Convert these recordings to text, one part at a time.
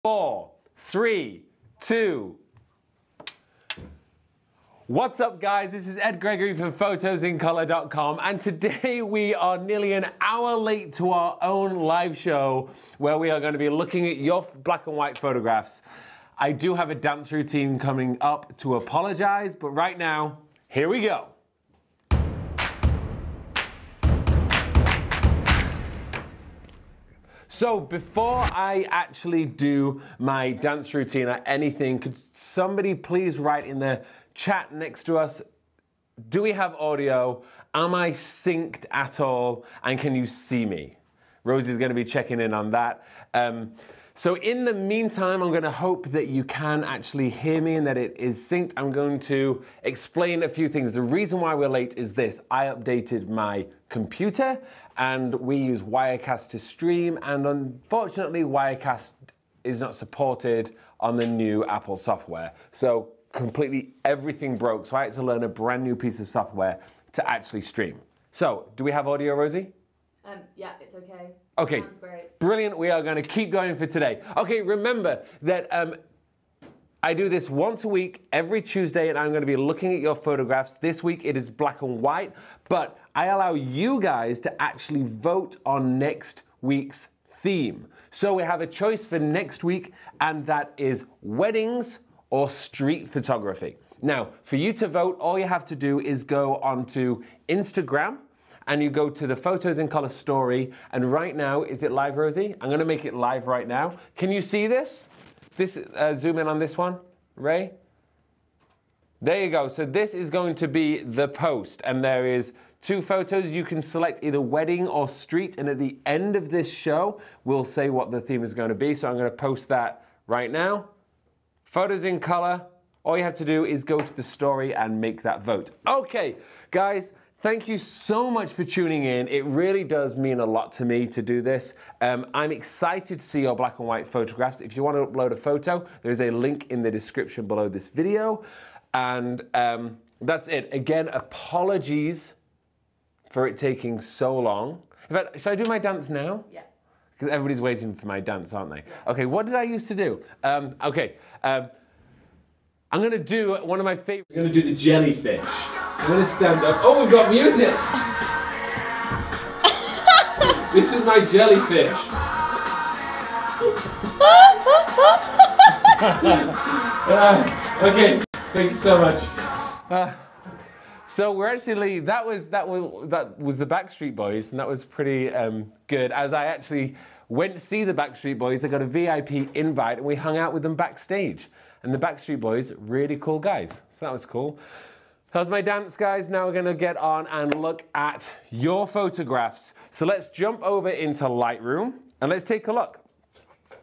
4, 3, 2. What's up, guys? This is Ed Gregory from photosincolour.com, and today we are nearly an hour late to our own live show where we are going to be looking at your black and white photographs. I do have a dance routine coming up to apologize, but right now, here we go. So before I actually do my dance routine or anything, could somebody please write in the chat next to us, do we have audio? Am I synced at all? And can you see me? Rosie's going to be checking in on that. So in the meantime, I'm going to hope that you can actually hear me and that it is synced. I'm going to explain a few things. The reason why we're late is this. I updated my computer and we use Wirecast to stream, and unfortunately Wirecast is not supported on the new Apple software. So completely everything broke, so I had to learn a brand new piece of software to actually stream. So, do we have audio, Rosie? Yeah, it's okay. Okay, sounds great. Brilliant. We are going to keep going for today. Okay, remember that I do this once a week, every Tuesday, and I'm going to be looking at your photographs. This week it is black and white, but I allow you guys to actually vote on next week's theme. So we have a choice for next week, and that is weddings or street photography. Now, for you to vote, all you have to do is go onto Instagram, and you go to the Photos in Color story, and right now, is it live, Rosie? I'm gonna make it live right now. Can you see this? Zoom in on this one, Ray? There you go, so this is going to be the post, and there is 2 photos. You can select either wedding or street, and at the end of this show, we'll say what the theme is gonna be, so I'm gonna post that right now. Photos in Color, all you have to do is go to the story and make that vote. Okay, guys, thank you so much for tuning in. It really does mean a lot to me to do this. I'm excited to see your black and white photographs. If you want to upload a photo, there's a link in the description below this video. And that's it. Again, apologies for it taking so long. In fact, should I do my dance now? Yeah. Because everybody's waiting for my dance, aren't they? Okay, what did I used to do? I'm going to do one of my favorites. I'm going to do the jellyfish. I'm going to stand up. Oh, we've got music! This is my jellyfish. Okay, thank you so much. So we're actually, that was the Backstreet Boys, and that was pretty good. As I actually went to see the Backstreet Boys, I got a VIP invite, and we hung out with them backstage. And the Backstreet Boys, really cool guys. So that was cool. That was my dance, guys. Now we're gonna get on and look at your photographs. So let's jump over into Lightroom, and let's take a look.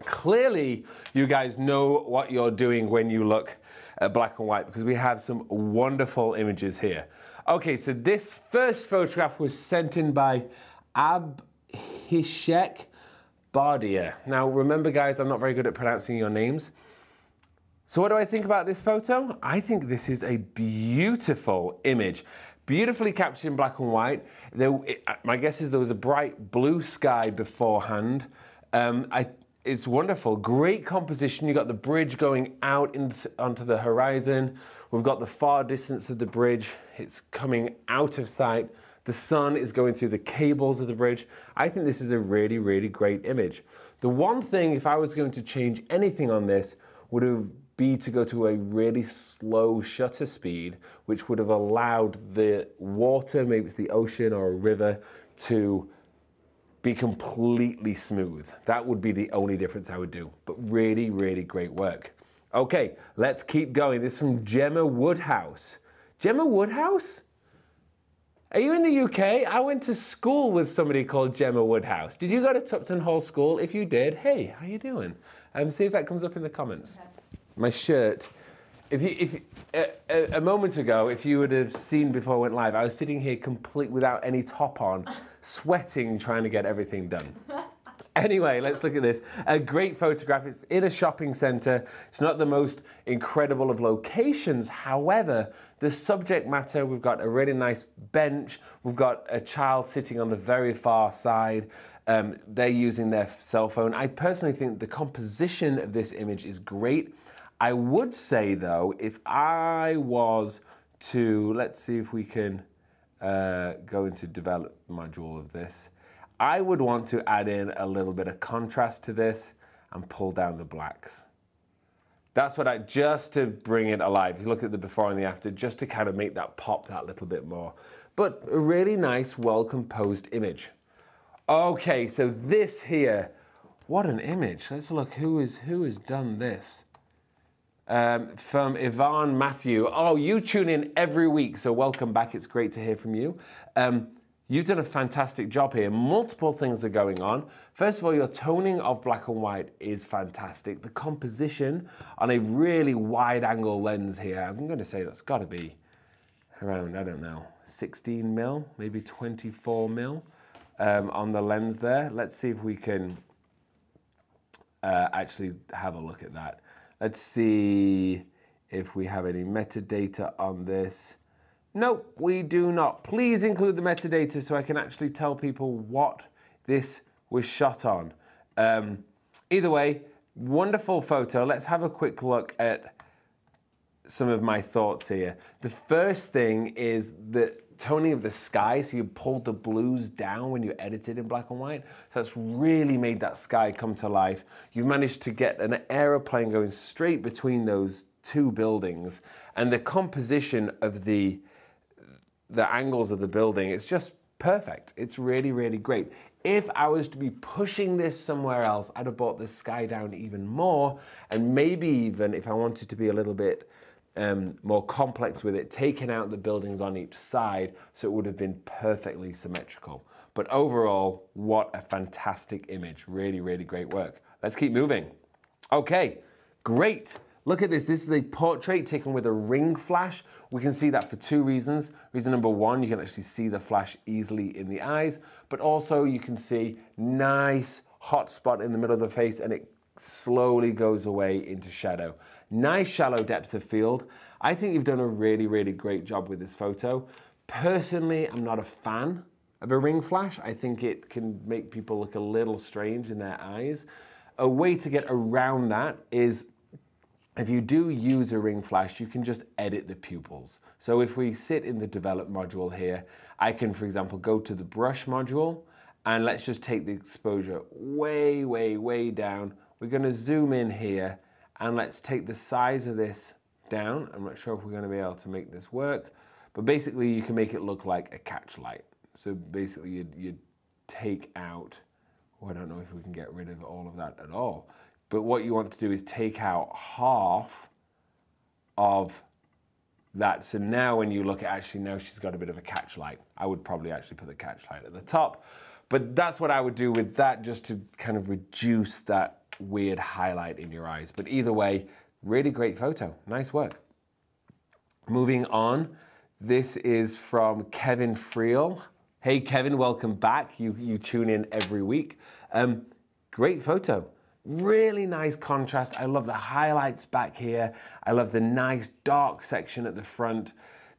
Clearly, you guys know what you're doing when you look at black and white, because we have some wonderful images here. Okay, so this first photograph was sent in by Abhishek Bardia. Now, remember, guys, I'm not very good at pronouncing your names. So what do I think about this photo? I think this is a beautiful image. Beautifully captured in black and white. My guess is there was a bright blue sky beforehand. It's wonderful, great composition. You've got the bridge going out onto the horizon. We've got the far distance of the bridge. It's coming out of sight. The sun is going through the cables of the bridge. I think this is a really, really great image. The one thing, if I was going to change anything on this, would have be to go to a really slow shutter speed, which would have allowed the water, maybe it's the ocean or a river, to be completely smooth. That would be the only difference I would do, but really, really great work. Okay, let's keep going. This is from Gemma Woodhouse. Gemma Woodhouse? Are you in the UK? I went to school with somebody called Gemma Woodhouse. Did you go to Tupton Hall School? If you did, hey, how you doing? See if that comes up in the comments. Okay. My shirt. A moment ago, if you would have seen before I went live, I was sitting here complete without any top on, sweating, trying to get everything done. Anyway, let's look at this. A great photograph. It's in a shopping center. It's not the most incredible of locations. However, the subject matter, we've got a really nice bench. We've got a child sitting on the very far side. They're using their cell phone. I personally think the composition of this image is great. I would say though, if I was to, let's see if we can go into develop module of this. I would want to add in a little bit of contrast to this and pull down the blacks. That's what just to bring it alive. If you look at the before and the after, just to kind of make that pop that little bit more. But a really nice, well-composed image. Okay, so this here, what an image. Let's look who has done this. From Yvonne Matthew. Oh, you tune in every week, so welcome back. It's great to hear from you. You've done a fantastic job here. Multiple things are going on. First of all, your toning of black and white is fantastic. The composition on a really wide angle lens here, I'm going to say that's got to be around, I don't know, 16 mil, maybe 24 mil on the lens there. Let's see if we can actually have a look at that. Let's see if we have any metadata on this. Nope, we do not. Please include the metadata so I can actually tell people what this was shot on. Either way, wonderful photo. Let's have a quick look at some of my thoughts here. The first thing is the toning of the sky. So you pulled the blues down when you edited in black and white. So that's really made that sky come to life. You've managed to get an aeroplane going straight between those two buildings. And the composition of the angles of the building, it's just perfect. It's really, really great. If I was to be pushing this somewhere else, I'd have brought the sky down even more, and maybe even if I wanted to be a little bit more complex with it, taking out the buildings on each side so it would have been perfectly symmetrical. But overall, what a fantastic image. Really, really great work. Let's keep moving. Okay, great. Look at this. This is a portrait taken with a ring flash. We can see that for two reasons. Reason number one, you can actually see the flash easily in the eyes, but also you can see nice hot spot in the middle of the face, and it slowly goes away into shadow. Nice shallow depth of field. I think you've done a really, really great job with this photo. Personally, I'm not a fan of a ring flash. I think it can make people look a little strange in their eyes. A way to get around that is, if you do use a ring flash, you can just edit the pupils. So if we sit in the develop module here, I can, for example, go to the brush module, and let's just take the exposure way, way, way down. We're gonna zoom in here, and let's take the size of this down. I'm not sure if we're gonna be able to make this work, but basically you can make it look like a catch light. So basically you'd take out, oh, I don't know if we can get rid of all of that at all. But what you want to do is take out half of that. So now when you look at, actually now she's got a bit of a catch light. I would probably actually put the catch light at the top. But that's what I would do with that, just to kind of reduce that weird highlight in your eyes. But either way, really great photo. Nice work. Moving on, this is from Kevin Friel. Hey Kevin, welcome back. You tune in every week. Great photo. Really nice contrast. I love the highlights back here. I love the nice dark section at the front.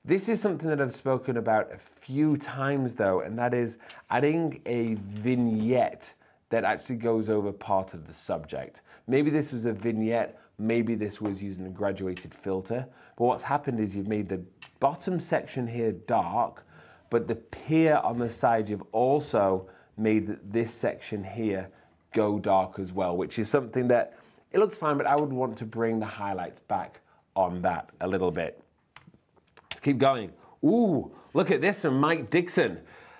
This is something that I've spoken about a few times though, and that is adding a vignette that actually goes over part of the subject. Maybe this was a vignette, maybe this was using a graduated filter, but what's happened is you've made the bottom section here dark, but the pier on the side, you've also made this section here go dark as well, which is something that, it looks fine, but I would want to bring the highlights back on that a little bit. Let's keep going. Ooh, look at this from Mike Dixon.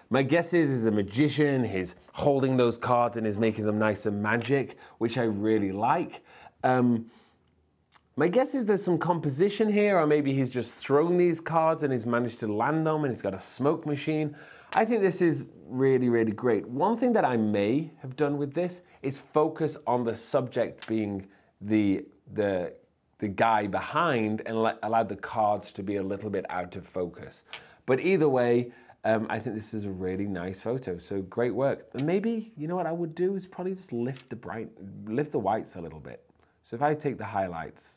My guess is he's a magician, he's holding those cards and is making them nice and magic, which I really like. My guess is there's some composition here, or maybe he's just thrown these cards and he's managed to land them and he's got a smoke machine. I think this is really, really great. One thing that I may have done with this is focus on the subject being the guy behind and allow the cards to be a little bit out of focus. But either way, I think this is a really nice photo, so great work. And maybe, you know what I would do is probably just lift the whites a little bit. So if I take the highlights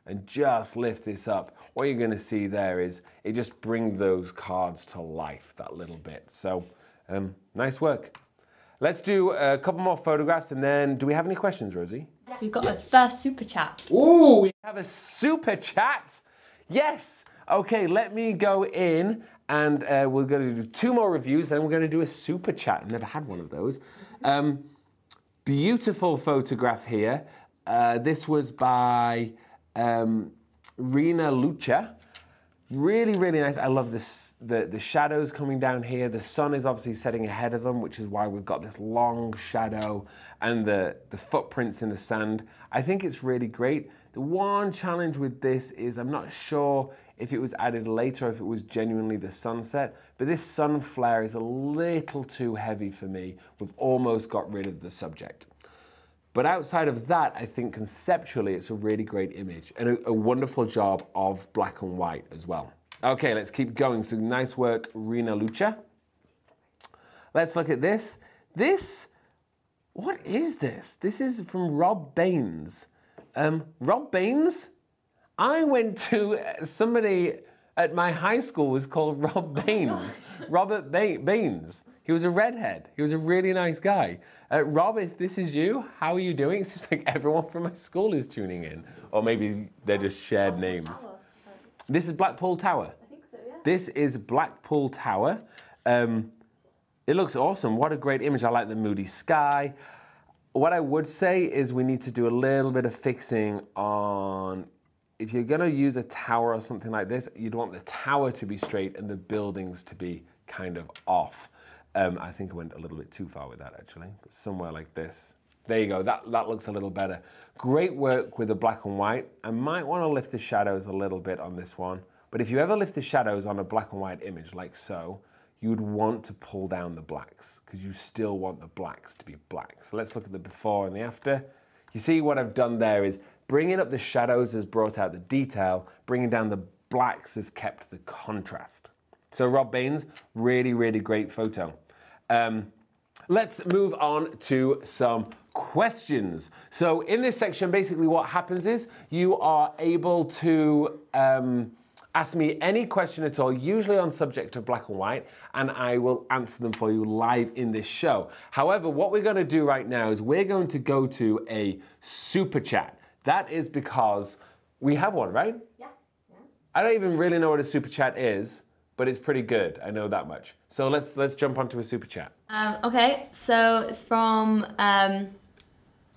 and just lift this up, what you're gonna see there is it just brings those cards to life that little bit. So nice work. Let's do a couple more photographs and then, do we have any questions, Rosie? So we've got a first super chat. Ooh, we have a super chat. Yes. Okay, let me go in and we're going to do 2 more reviews, then we're going to do a super chat. I've never had one of those. Beautiful photograph here. This was by Rina Lucha. Really, really nice. I love this, the shadows coming down here. The sun is obviously setting ahead of them, which is why we've got this long shadow and the footprints in the sand. I think it's really great. The one challenge with this is I'm not sure if it was added later or if it was genuinely the sunset, but this sun flare is a little too heavy for me. We've almost got rid of the subject. But outside of that, I think conceptually it's a really great image and a wonderful job of black and white as well. Okay, let's keep going. So nice work, Rina Lucha. Let's look at this. What is this? This is from Rob Baines. Rob Baines? I went to somebody at my high school was called Rob Baines. Robert Baines. He was a redhead. He was a really nice guy. Rob, if this is you, how are you doing? It seems like everyone from my school is tuning in. Or maybe they're just shared names. This is Blackpool Tower. I think so, yeah. This is Blackpool Tower. It looks awesome. What a great image. I like the moody sky. What I would say is we need to do a little bit of fixing on, if you're going to use a tower or something like this, you'd want the tower to be straight and the buildings to be kind of off. I think I went a little bit too far with that actually, but somewhere like this. There you go, that looks a little better. Great work with the black and white. I might want to lift the shadows a little bit on this one, but if you ever lift the shadows on a black and white image like so, you would want to pull down the blacks because you still want the blacks to be black. So let's look at the before and the after. You see what I've done there is bringing up the shadows has brought out the detail, bringing down the blacks has kept the contrast. So Rob Baines, really, really great photo. Let's move on to some questions. So in this section, basically what happens is you are able to ask me any question at all, usually on subject of black and white, and I will answer them for you live in this show. However, what we're going to do right now is we're going to go to a super chat. That is because we have one, right? Yeah. I don't even really know what a super chat is, but it's pretty good. I know that much. So let's jump onto a super chat. Okay, so it's from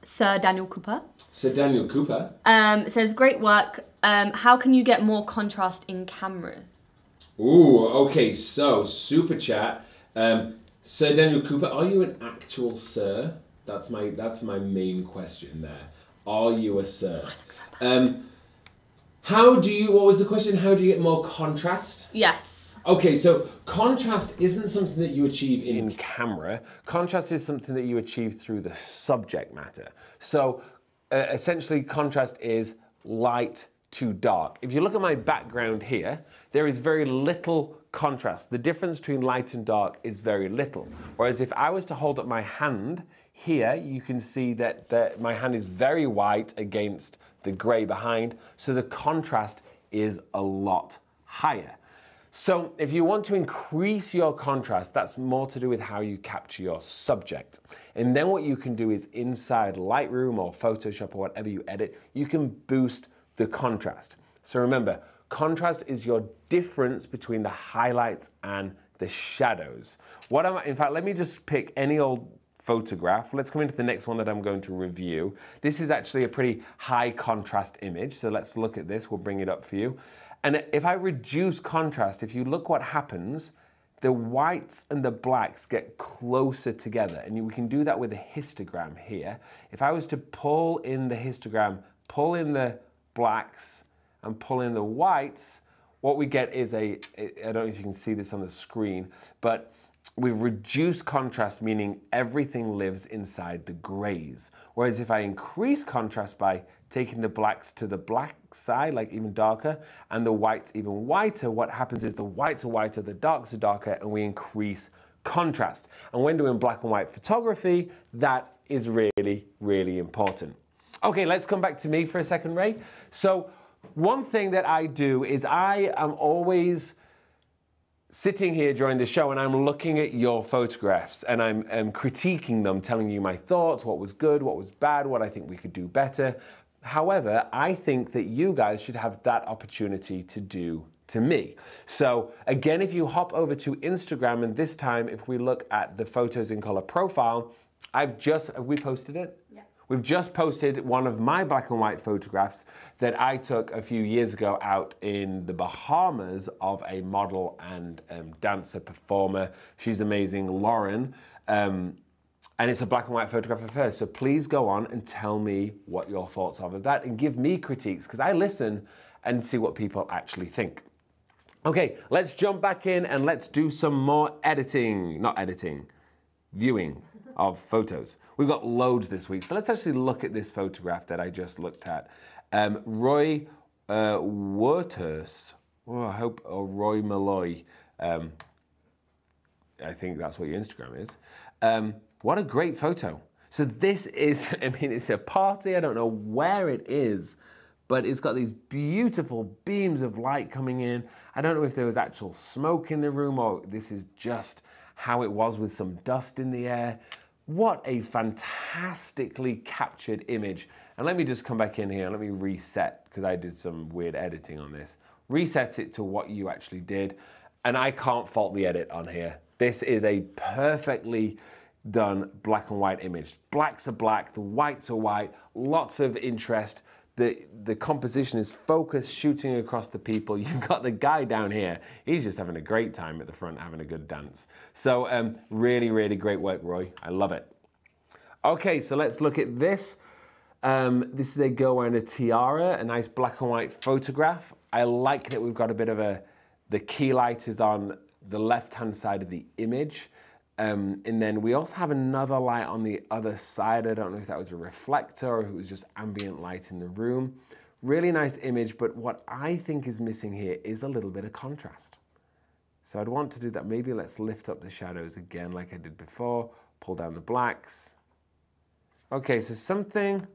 Sir Daniel Cooper. Sir Daniel Cooper? It says, great work. How can you get more contrast in cameras? Ooh, okay, so super chat. Sir Daniel Cooper, are you an actual sir? That's my main question there. Are you a sir? What was the question? How do you get more contrast? Yes. Okay, so contrast isn't something that you achieve in camera. Contrast is something that you achieve through the subject matter. So essentially contrast is light to dark. If you look at my background here, there is very little contrast. The difference between light and dark is very little. Whereas if I was to hold up my hand here, you can see that my hand is very white against the gray behind. So the contrast is a lot higher. So if you want to increase your contrast, that's more to do with how you capture your subject. And then what you can do is inside Lightroom or Photoshop or whatever you edit, you can boost the contrast. So remember, contrast is your difference between the highlights and the shadows. In fact, let me just pick any old photograph. Let's come into the next one that I'm going to review. This is actually a pretty high contrast image. So let's look at this. We'll bring it up for you. And if I reduce contrast, if you look what happens, the whites and the blacks get closer together. And we can do that with a histogram here. If I was to pull in the histogram, pull in the blacks and pull in the whites, what we get is I don't know if you can see this on the screen, but we've reduced contrast, meaning everything lives inside the grays. Whereas if I increase contrast by taking the blacks to the black side, like even darker, and the whites even whiter, what happens is the whites are whiter, the darks are darker, and we increase contrast. And when doing black and white photography, that is really, really important. Okay, let's come back to me for a second, Ray. So one thing that I do is I am always sitting here during the show and I'm looking at your photographs and I'm critiquing them, telling you my thoughts, what was good, what was bad, what I think we could do better. However, I think that you guys should have that opportunity to do to me. So again, if you hop over to Instagram, and this time if we look at the photos in color profile, have we posted it? Yeah. We've just posted one of my black and white photographs that I took a few years ago out in the Bahamas of a model and dancer performer. She's amazing, Lauren. And it's a black and white photograph of her. So please go on and tell me what your thoughts are of that and give me critiques, because I listen and see what people actually think. Okay, let's jump back in and let's do some more viewing of photos. We've got loads this week. So let's actually look at this photograph that I just looked at. Roy Waters, or Roy Malloy. I think that's what your Instagram is. What a great photo. So this is, I mean, it's a party. I don't know where it is, but it's got these beautiful beams of light coming in. I don't know if there was actual smoke in the room or this is just how it was with some dust in the air. What a fantastically captured image. And let me just come back in here. Let me reset, because I did some weird editing on this. Reset it to what you actually did. And I can't fault the edit on here. This is a perfectly done black and white image. Blacks are black, the whites are white, lots of interest. The composition is focused, shooting across the people. You've got the guy down here. He's just having a great time at the front, having a good dance. So really, really great work, Roy. I love it. Okay, so let's look at this. This is a girl wearing a tiara, a nice black and white photograph. I like that we've got a bit of the key light is on the left-hand side of the image. And then we also have another light on the other side. I don't know if that was a reflector or if it was just ambient light in the room. Really nice image, but what I think is missing here is a little bit of contrast. So I'd want to do that. Maybe let's lift up the shadows again like I did before, pull down the blacks. Okay, so something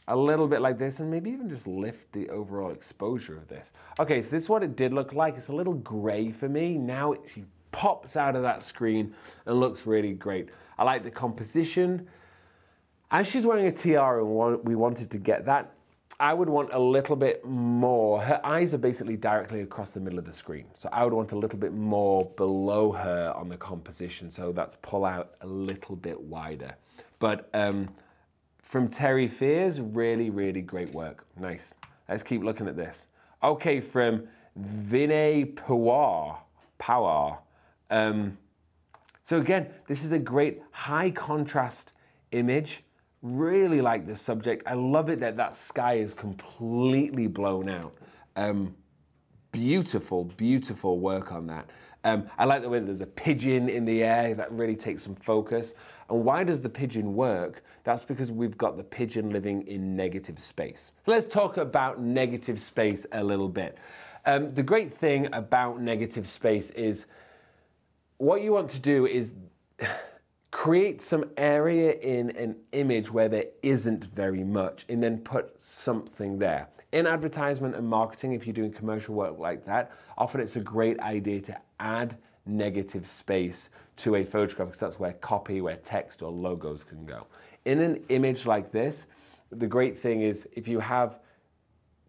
a little bit like this, and maybe even just lift the overall exposure of this. Okay, so this is what it did look like. It's a little gray for me. Now she pops out of that screen and looks really great. I like the composition. As she's wearing a tiara and we wanted to get that, I would want a little bit more. Her eyes are basically directly across the middle of the screen. So I would want a little bit more below her on the composition. So that's pull out a little bit wider. But from Terry Fears, really, really great work. Nice. Let's keep looking at this. Okay, from Vinay Pawar. So again, this is a great high contrast image. Really like the subject. I love it that that sky is completely blown out. Beautiful, beautiful work on that. I like the way that there's a pigeon in the air. That really takes some focus. And why does the pigeon work? That's because we've got the pigeon living in negative space. So let's talk about negative space a little bit. The great thing about negative space is what you want to do is create some area in an image where there isn't very much and then put something there. In advertisement and marketing, if you're doing commercial work like that, often it's a great idea to add negative space to a photograph because that's where copy, where text or logos can go. In an image like this, the great thing is if you have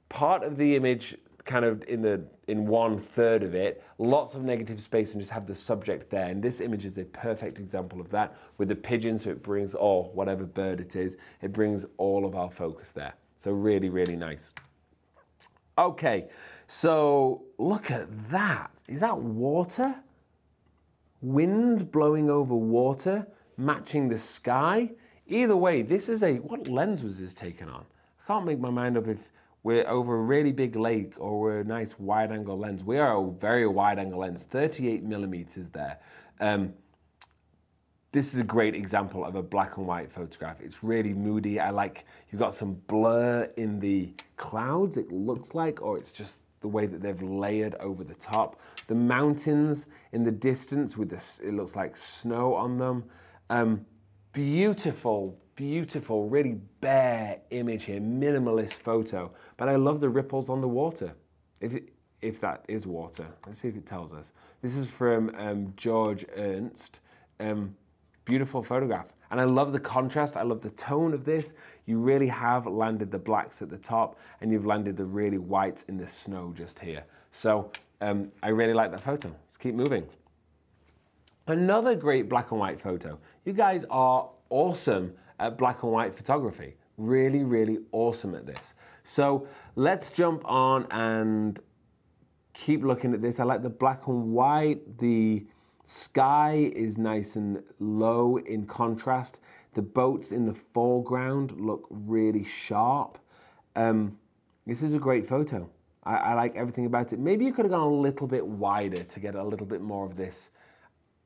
part of the image kind of in 1/3 of it, lots of negative space and just have the subject there. And this image is a perfect example of that with the pigeon, so it brings, or whatever bird it is, it brings all of our focus there. So really, really nice. Okay, so look at that. Is that water? Wind blowing over water, matching the sky. Either way, this is what lens was this taken on? I can't make my mind up if we're over a really big lake or we're a nice wide angle lens. We are a very wide angle lens, 38mm there. This is a great example of a black and white photograph. It's really moody. I like, you've got some blur in the clouds, it looks like, or it's just the way that they've layered over the top. The mountains in the distance with this, it looks like snow on them. Beautiful, beautiful, really bare image here, minimalist photo. But I love the ripples on the water. if that is water. Let's see if it tells us. This is from George Ernst. Beautiful photograph. And I love the contrast. I love the tone of this. You really have landed the blacks at the top, and you've landed the really whites in the snow just here. So I really like that photo. Let's keep moving. Another great black and white photo. You guys are awesome at black and white photography. Really, really awesome at this. So let's jump on and keep looking at this. I like the black and white. The sky is nice and low in contrast. The boats in the foreground look really sharp. This is a great photo. I like everything about it. Maybe you could have gone a little bit wider to get a little bit more of this.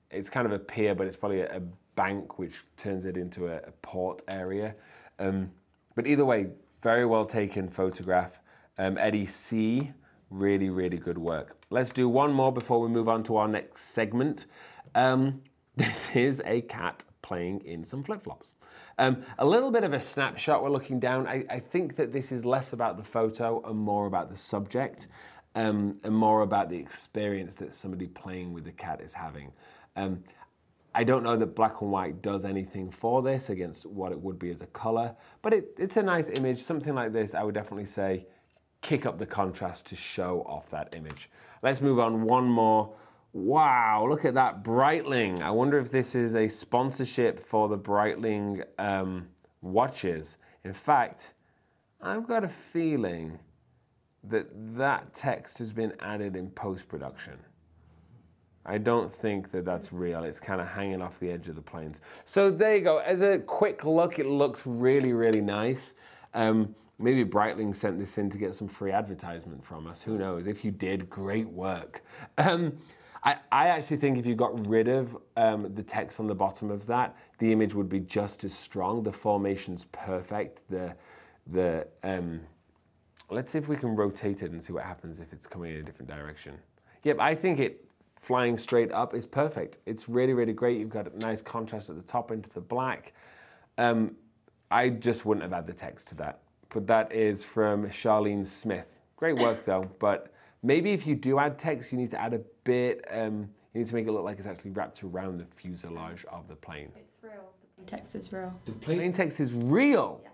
It's kind of a pier, but it's probably a bank which turns it into a port area. But either way, very well taken photograph. Eddie C, really, really good work. Let's do one more before we move on to our next segment. This is a cat playing in some flip-flops. A little bit of a snapshot, we're looking down. I think that this is less about the photo and more about the subject, and more about the experience that somebody playing with the cat is having. I don't know that black and white does anything for this against what it would be as a color, but it's a nice image. Something like this, I would definitely say, kick up the contrast to show off that image. Let's move on one more. Wow, look at that Breitling. I wonder if this is a sponsorship for the Breitling watches. In fact, I've got a feeling that that text has been added in post-production. I don't think that that's real. It's kind of hanging off the edge of the planes. So there you go. As a quick look, it looks really, really nice. Maybe Breitling sent this in to get some free advertisement from us. Who knows? If you did, great work. I actually think if you got rid of the text on the bottom of that, the image would be just as strong. The formation's perfect. Let's see if we can rotate it and see what happens if it's coming in a different direction. Yep, I think it flying straight up is perfect. It's really, really great. You've got a nice contrast at the top into the black. I just wouldn't have added the text to that. But that is from Charlene Smith. Great work though, but maybe if you do add text, you need to add a bit, you need to make it look like it's actually wrapped around the fuselage of the plane. It's real. The plain text is real. The plain text is real? Yeah.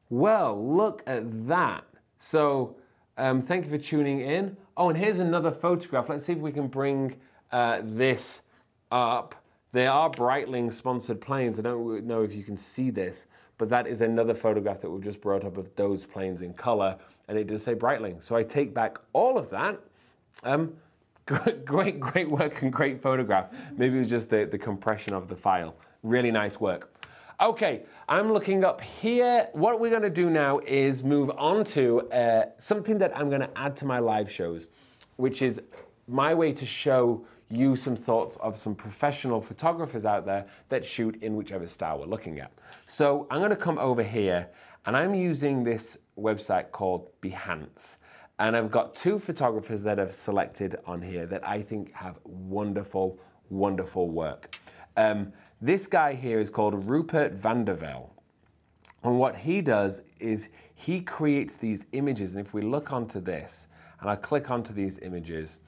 Well, look at that. So, thank you for tuning in. Oh, and here's another photograph. Let's see if we can bring this up. They are Breitling sponsored planes. I don't know if you can see this, but that is another photograph that we've just brought up of those planes in color, and it does say Breitling. So I take back all of that. Great work and great photograph. Maybe it was just the compression of the file. Really nice work. Okay, I'm looking up here. What we're gonna do now is move on to something that I'm gonna add to my live shows, which is my way to show you some thoughts of some professional photographers out there that shoot in whichever style we're looking at. So I'm gonna come over here, and I'm using this website called Behance. And I've got two photographers that I've selected on here that I think have wonderful, wonderful work. This guy here is called Rupert van der Velde. And what he does is he creates these images. And if we look onto this, and I click onto these images,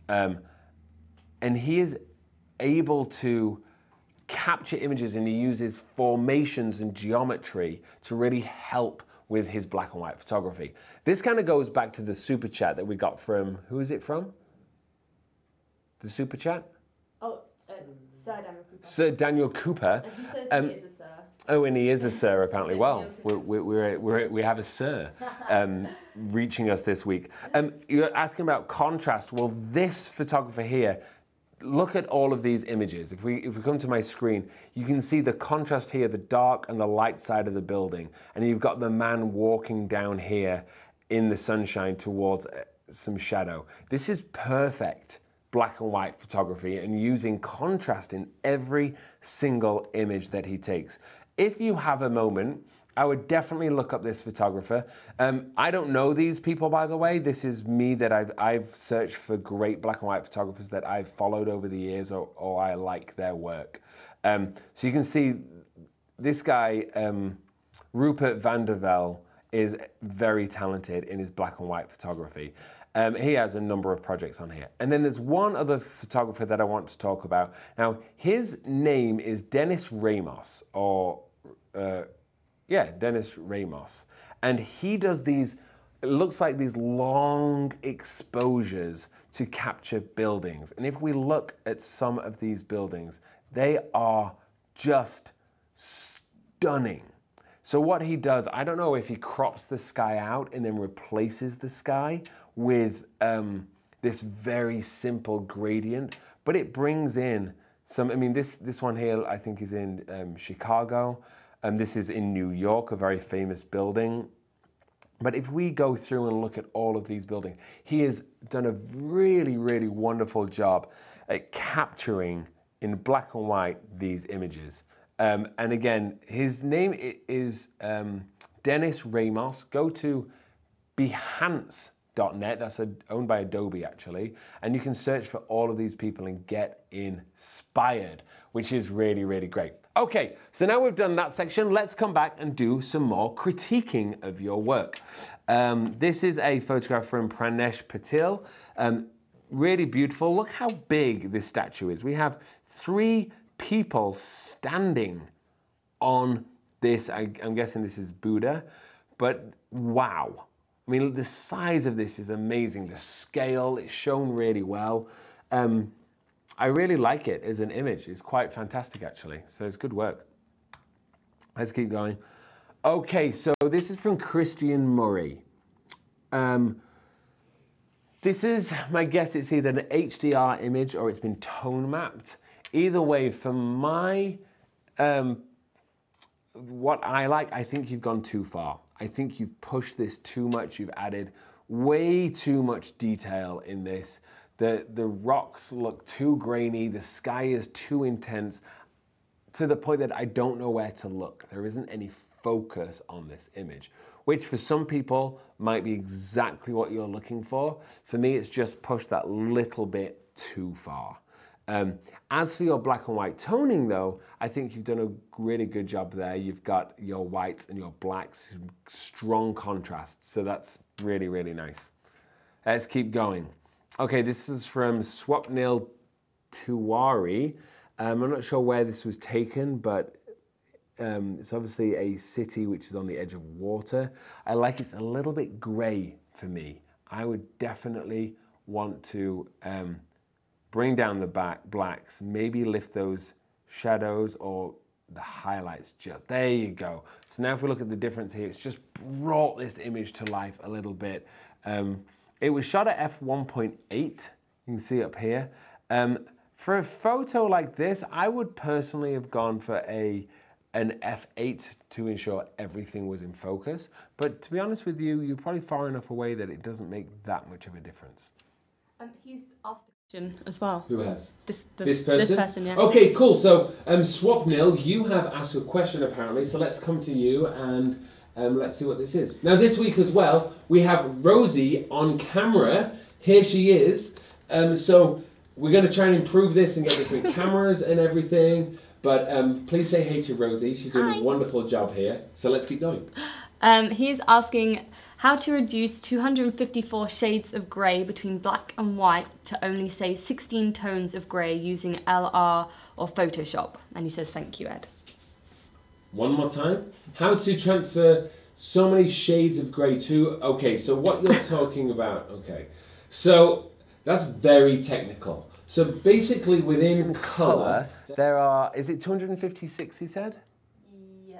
and he is able to capture images, and he uses formations and geometry to really help with his black and white photography. This kind of goes back to the super chat that we got from, who is it from? The super chat? Oh, Sir Daniel Cooper. Sir Daniel Cooper. He says he is a sir. Oh, and he is a sir apparently. Well, we have a sir reaching us this week. You're asking about contrast. Well, this photographer here, look at all of these images. If we come to my screen, you can see the contrast here, the dark and the light side of the building. And you've got the man walking down here in the sunshine towards some shadow. This is perfect black and white photography and using contrast in every single image that he takes. If you have a moment, I would definitely look up this photographer. I don't know these people, by the way. This is me that I've searched for great black and white photographers that I've followed over the years or I like their work. So you can see this guy, Rupert van der Velde, is very talented in his black and white photography. He has a number of projects on here. And then there's one other photographer that I want to talk about. Now, his name is Dennis Ramos, or Dennis Ramos. And he does these, it looks like these long exposures to capture buildings. And if we look at some of these buildings, they are just stunning. So what he does, I don't know if he crops the sky out and then replaces the sky with this very simple gradient, but it brings in some, I mean, this one here I think is in Chicago, and this is in New York, a very famous building. But if we go through and look at all of these buildings, he has done a really, really wonderful job at capturing in black and white these images. And again, his name is Dennis Ramos. Go to Behance.net, that's owned by Adobe actually, and you can search for all of these people and get inspired, which is really, really great. Okay, so now we've done that section, let's come back and do some more critiquing of your work. This is a photograph from Pranesh Patil. Really beautiful. Look how big this statue is. We have 3 people standing on this. I'm guessing this is Buddha, but wow. I mean, the size of this is amazing. The scale, it's shown really well. I really like it as an image. It's quite fantastic, actually. So it's good work. Let's keep going. Okay, so this is from Christian Murray. This is, my guess, it's either an HDR image or it's been tone mapped. Either way, for my, what I like, I think you've gone too far. I think you've pushed this too much. You've added way too much detail in this. The rocks look too grainy. The sky is too intense to the point that I don't know where to look. There isn't any focus on this image, which for some people might be exactly what you're looking for. For me, it's just pushed that little bit too far. As for your black and white toning though, I think you've done a really good job there. You've got your whites and your blacks, strong contrast. So that's really, really nice. Let's keep going. Okay, this is from Swapnil Tiwari. I'm not sure where this was taken, but it's obviously a city which is on the edge of water. I like it's a little bit gray for me. I would definitely want to bring down the blacks, maybe lift those shadows or the highlights just, there you go. So now if we look at the difference here, it's just brought this image to life a little bit. It was shot at f1.8, you can see up here. For a photo like this, I would personally have gone for an f8 to ensure everything was in focus. But to be honest with you, you're probably far enough away that it doesn't make that much of a difference. He's asked a question as well. Who has? This person? This person, yeah. Okay, cool. So, Swapnil, you have asked a question apparently, so let's come to you and let's see what this is. Now, this week as well, we have Rosie on camera. Here she is. So, we're going to try and improve this and get different cameras and everything. But please say hey to Rosie. She's doing a wonderful job here. So, let's keep going. He's asking how to reduce 254 shades of grey between black and white to only say 16 tones of grey using LR or Photoshop. And he says, thank you, Ed. One more time. How to transfer so many shades of grey to... Okay, so what you're talking about... Okay, so that's very technical. So basically within colour, there are... Is it 256, he said? Yeah,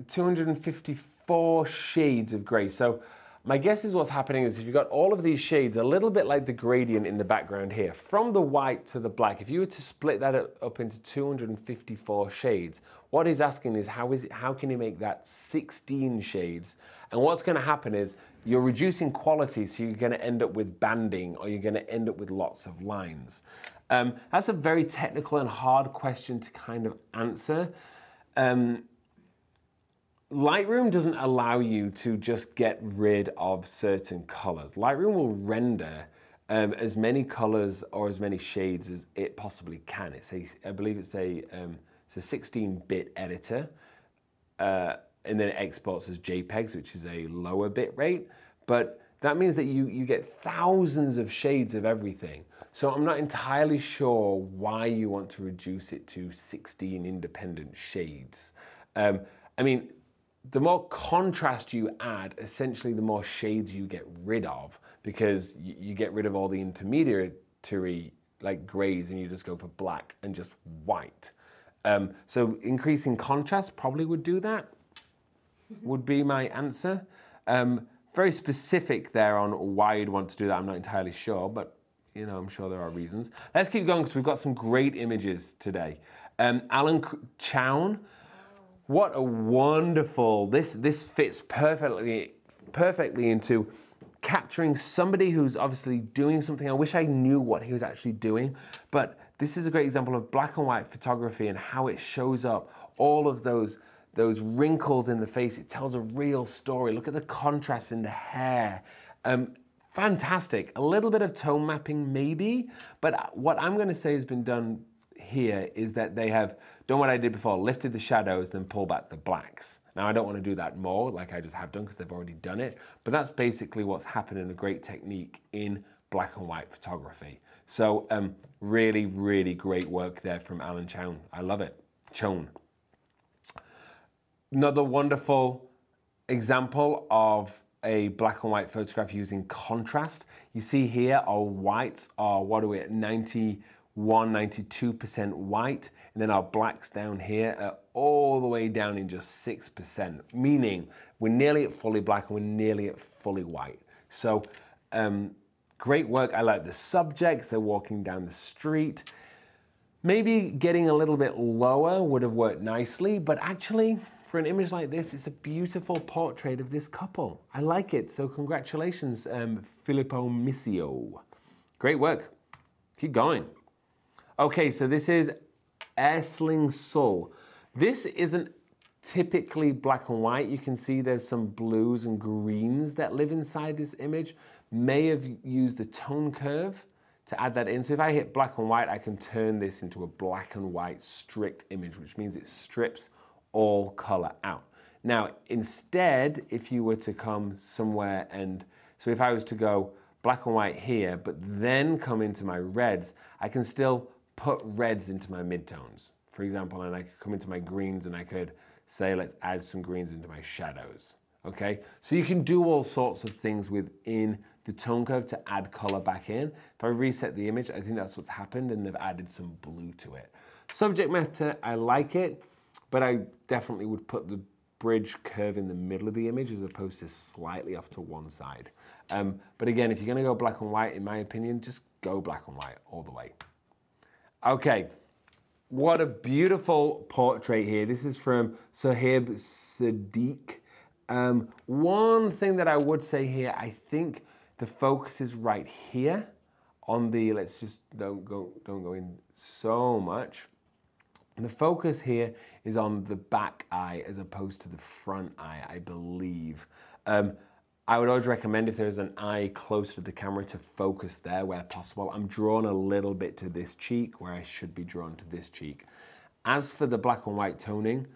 254 shades of grey. So my guess is what's happening is if you've got all of these shades, a little bit like the gradient in the background here, from the white to the black, if you were to split that up into 254 shades, what he's asking is how can you make that 16 shades? And what's going to happen is you're reducing quality, so you're going to end up with banding or you're going to end up with lots of lines. That's a very technical and hard question to kind of answer. Lightroom doesn't allow you to just get rid of certain colors. Lightroom will render as many colors or as many shades as it possibly can. I believe it's a It's a 16-bit editor, and then it exports as JPEGs, which is a lower bit rate. But that means that you get thousands of shades of everything. So I'm not entirely sure why you want to reduce it to 16 independent shades. I mean, the more contrast you add, essentially the more shades you get rid of, because you get rid of all the intermediary like grays and you just go for black and just white. So increasing contrast probably would do that, would be my answer. Very specific there on why you'd want to do that. I'm not entirely sure, but you know, I'm sure there are reasons. Let's keep going because we've got some great images today. Alan Chown, what a wonderful, this fits perfectly into capturing somebody who's obviously doing something. I wish I knew what he was actually doing, but this is a great example of black and white photography and how it shows up, all of those wrinkles in the face. It tells a real story. Look at the contrast in the hair. Fantastic. A little bit of tone mapping maybe, but what I'm going to say has been done here is that they have done what I did before, lifted the shadows, then pull back the blacks. Now I don't want to do that more like I just have done because they've already done it, but that's basically what's happened in a great technique in black and white photography. So really, really great work there from Alan Chown. I love it. Chown. Another wonderful example of a black and white photograph using contrast. You see here our whites are, what are we at, 91, 92% white, and then our blacks down here are all the way down in just 6%, meaning we're nearly at fully black and we're nearly at fully white. So great work. I like the subjects. They're walking down the street. Maybe getting a little bit lower would have worked nicely, but actually, for an image like this, it's a beautiful portrait of this couple. I like it, so congratulations, Filippo Missio. Great work. Keep going. Okay, so this is Aisling Sul. This isn't typically black and white. You can see there's some blues and greens that live inside this image. May have used the tone curve to add that in. So if I hit black and white, I can turn this into a black and white strict image, which means it strips all color out. Now, instead, if you were to come somewhere and, so if I was to go black and white here, but then come into my reds, I can still put reds into my midtones, for example, and I could come into my greens and I could say, let's add some greens into my shadows, okay? So you can do all sorts of things within the tone curve to add color back in. If I reset the image, I think that's what's happened and they've added some blue to it. Subject matter, I like it, but I definitely would put the bridge curve in the middle of the image as opposed to slightly off to one side. But again, if you're gonna go black and white, in my opinion, just go black and white all the way. Okay, what a beautiful portrait here. This is from Sohaib Sadiq. One thing that I would say here, I think the focus is right here on the, let's just don't go in so much. And the focus here is on the back eye as opposed to the front eye, I believe. I would always recommend if there's an eye close to the camera to focus there where possible. I'm drawn a little bit to this cheek where I should be drawn to this cheek. As for the black and white toning,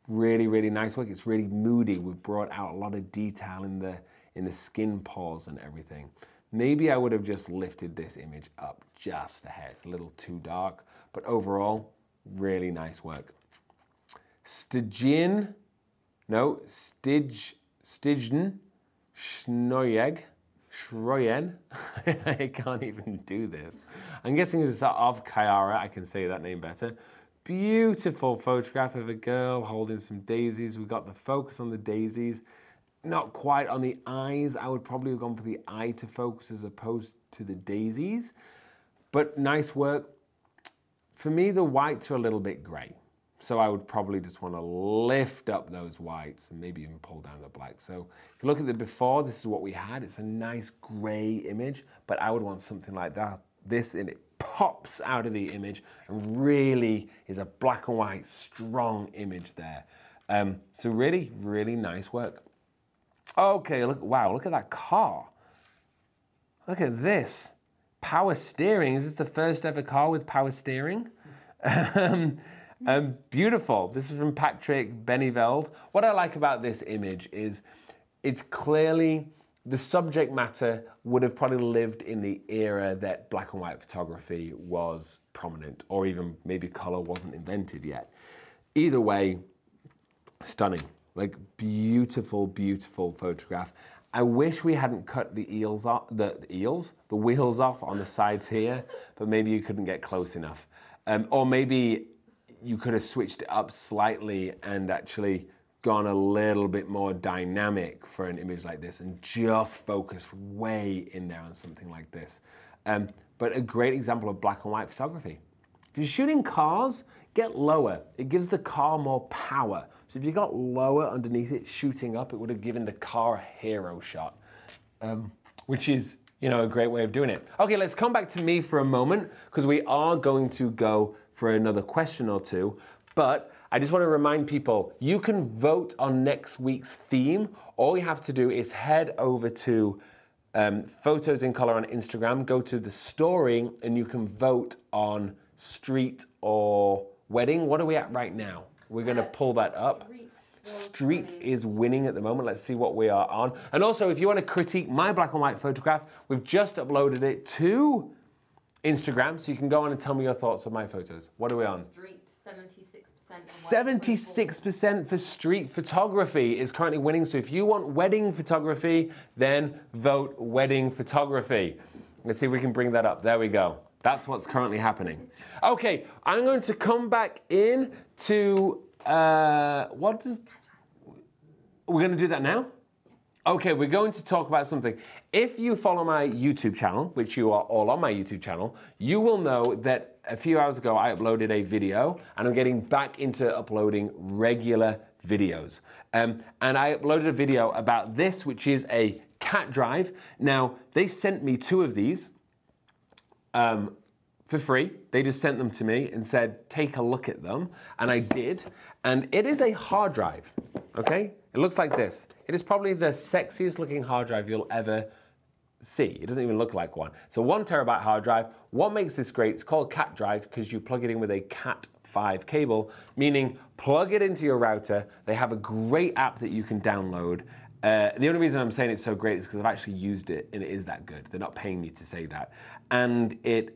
really, really nice work. It's really moody. We've brought out a lot of detail in the skin pores and everything. Maybe I would have just lifted this image up just a hair. It's a little too dark, but overall, really nice work. Stijn Schnoyeg, Schroyen, I can't even do this. I'm guessing it's of Kyara, I can say that name better. Beautiful photograph of a girl holding some daisies. We got the focus on the daisies, not quite on the eyes. I would probably have gone for the eye to focus as opposed to the daisies, but nice work. For me, the whites are a little bit gray. So I would probably just want to lift up those whites and maybe even pull down the black. So if you look at the before, this is what we had. It's a nice gray image, but I would want something like that. This, and it pops out of the image and really is a black and white, strong image there. So really, really nice work. Okay, look, wow, look at that car. Look at this. Power steering. Is this the first ever car with power steering? Beautiful. This is from Patrick Beniveld. What I like about this image is it's clearly, the subject matter would have probably lived in the era that black and white photography was prominent, or even maybe color wasn't invented yet. Either way, stunning. Like beautiful, beautiful photograph. I wish we hadn't cut the wheels off on the sides here, but maybe you couldn't get close enough. Or maybe you could have switched it up slightly and actually gone a little bit more dynamic for an image like this and just focused way in there on something like this. But a great example of black and white photography. If you're shooting cars, get lower. It gives the car more power. So if you got lower underneath it, shooting up, it would have given the car a hero shot, which is, you know, a great way of doing it. Okay, let's come back to me for a moment, because we are going to go for another question or two. But I just want to remind people, you can vote on next week's theme. All you have to do is head over to Photos in Color on Instagram, go to the story, and you can vote on street or wedding. What are we at right now? We're going to pull that up. Street is winning at the moment. Let's see what we are on. And also, if you want to critique my black and white photograph, we've just uploaded it to Instagram, so you can go on and tell me your thoughts on my photos. What are we on? Street, 76%. 76% for street photography is currently winning. So if you want wedding photography, then vote wedding photography. Let's see if we can bring that up. There we go. That's what's currently happening. Okay, I'm going to come back in to, we're going to do that now? Okay, we're going to talk about something. If you follow my YouTube channel, which you are all on my YouTube channel, you will know that a few hours ago I uploaded a video, and I'm getting back into uploading regular videos. And I uploaded a video about this, which is a cat drive. Now, they sent me 2 of these for free. They just sent them to me and said, take a look at them. And I did. And it is a hard drive, okay? It looks like this. It is probably the sexiest looking hard drive you'll ever see. It doesn't even look like one. It's a 1 terabyte hard drive. What makes this great? It's called Cat Drive because you plug it in with a Cat 5 cable, meaning plug it into your router. They have a great app that you can download. The only reason I'm saying it's so great is because I've actually used it and it is that good. They're not paying me to say that. And it,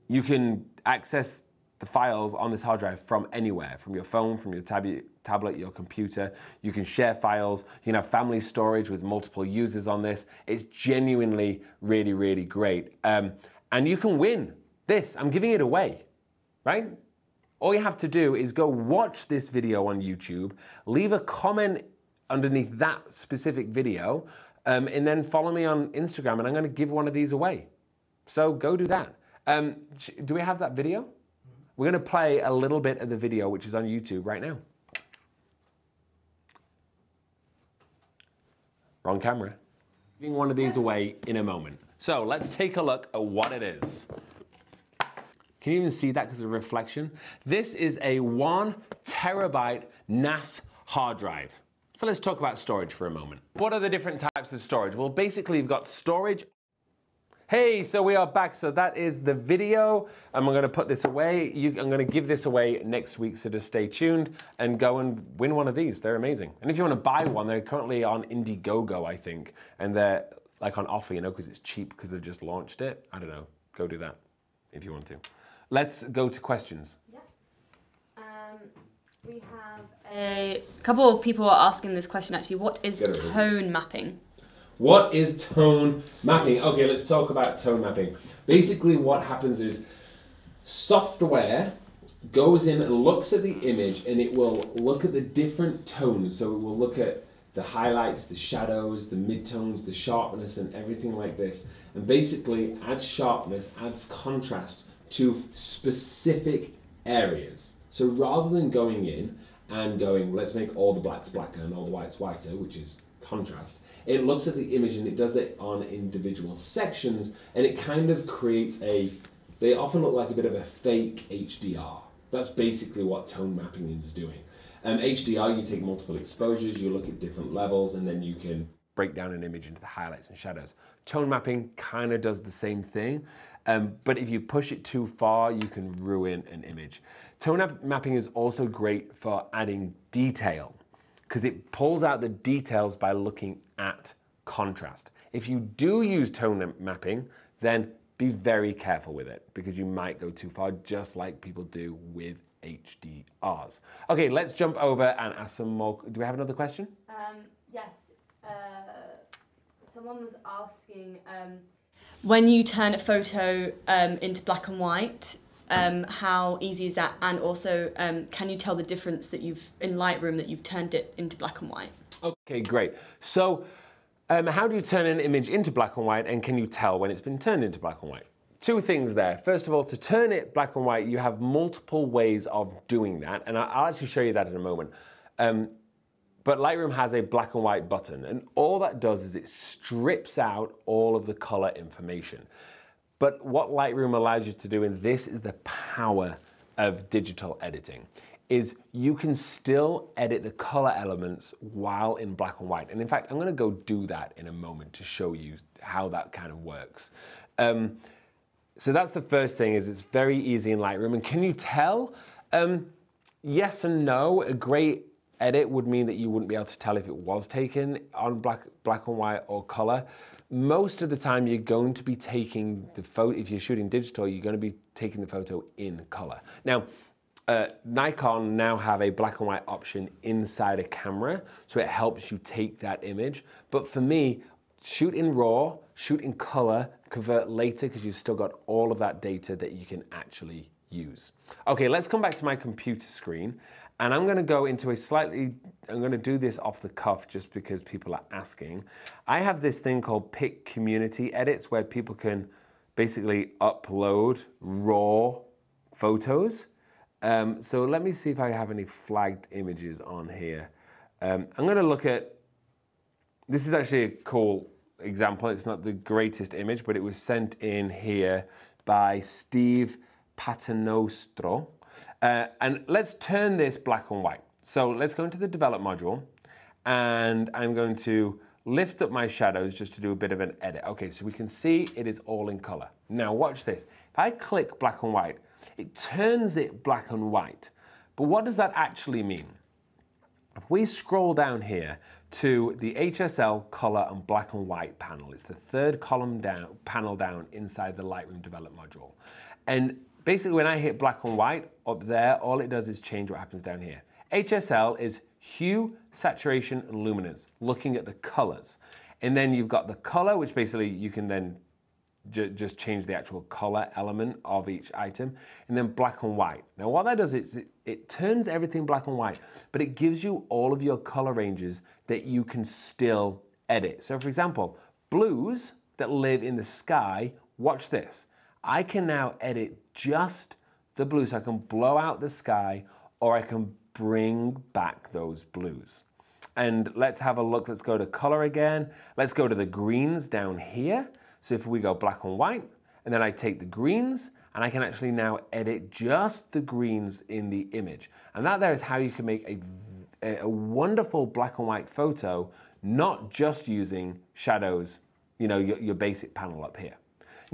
you can access the files on this hard drive from anywhere, from your phone, from your tablet, your computer. You can share files. You can have family storage with multiple users on this. It's genuinely really, really great. And you can win this. I'm giving it away, right? All you have to do is go watch this video on YouTube, leave a comment underneath that specific video, and then follow me on Instagram, and I'm going to give one of these away. So go do that. Do we have that video? We're going to play a little bit of the video, which is on YouTube right now. Wrong camera. Giving one of these away in a moment. So let's take a look at what it is. Can you even see that because of the reflection? This is a 1 terabyte NAS hard drive. So let's talk about storage for a moment. What are the different types of storage? Well, basically you've got storage. Hey, so we are back. So that is the video. I'm going to put this away. I'm going to give this away next week, so just stay tuned and go and win one of these. They're amazing. And if you want to buy one, they're currently on Indiegogo, I think. And they're like on offer, you know, because it's cheap because they've just launched it. I don't know. Go do that if you want to. Let's go to questions. Yeah. We have a couple of people are asking this question actually. What is tone mapping? What is tone mapping? Okay, let's talk about tone mapping. Basically what happens is software goes in and looks at the image and it will look at the different tones. So it will look at the highlights, the shadows, the midtones, the sharpness and everything like this. And basically adds sharpness, adds contrast to specific areas. So rather than going in and going, let's make all the blacks blacker and all the whites whiter, which is contrast, it looks at the image and it does it on individual sections, and it kind of creates they often look like a bit of a fake HDR. That's basically what tone mapping is doing. HDR, you take multiple exposures, you look at different levels, and then you can break down an image into the highlights and shadows. Tone mapping kind of does the same thing, but if you push it too far, you can ruin an image. Tone mapping is also great for adding detail because it pulls out the details by looking at contrast. If you do use tone mapping, then be very careful with it because you might go too far, just like people do with HDRs. Okay, let's jump over and ask some more. Do we have another question? Yes. Someone was asking, when you turn a photo into black and white, how easy is that? And also, can you tell the difference that in Lightroom that you've turned it into black and white? Okay, great. So, how do you turn an image into black and white, and can you tell when it's been turned into black and white? Two things there. First of all, to turn it black and white, you have multiple ways of doing that, and I'll actually show you that in a moment. But Lightroom has a black and white button, and all that does is it strips out all of the color information. But what Lightroom allows you to do, and this is the power of digital editing, is you can still edit the color elements while in black and white. And in fact, I'm gonna go do that in a moment to show you how that kind of works. So that's the first thing, is it's very easy in Lightroom. And can you tell? Yes and no. A great edit would mean that you wouldn't be able to tell if it was taken on black and white or color. Most of the time you're going to be taking the photo, if you're shooting digital, you're going to be taking the photo in color. Now, Nikon now have a black and white option inside a camera, so it helps you take that image. But for me, shoot in RAW, shoot in color, convert later because you've still got all of that data that you can actually use. Okay, let's come back to my computer screen. And I'm going to go into I'm going to do this off the cuff just because people are asking. I have this thing called PIC community edits where people can basically upload raw photos. So let me see if I have any flagged images on here. I'm going to look at, this is actually a cool example. It's not the greatest image, but it was sent in here by Steve Paternostro. And let's turn this black and white. So let's go into the develop module, and I'm going to lift up my shadows just to do a bit of an edit. Okay, so we can see it is all in color. Now watch this. If I click black and white, it turns it black and white. But what does that actually mean? If we scroll down here to the HSL color and black and white panel, it's the third panel down inside the Lightroom develop module. And basically, when I hit black and white up there, all it does is change what happens down here. HSL is hue, saturation, and luminance, looking at the colors. And then you've got the color, which basically you can then just change the actual color element of each item, and then black and white. Now what that does is it turns everything black and white, but it gives you all of your color ranges that you can still edit. So for example, blues that live in the sky, watch this. I can now edit just the blues. So I can blow out the sky, or I can bring back those blues. And let's have a look. Let's go to color again. Let's go to the greens down here. So if we go black and white, and then I take the greens, and I can actually now edit just the greens in the image. And that there is how you can make a wonderful black and white photo, not just using shadows, you know, your basic panel up here.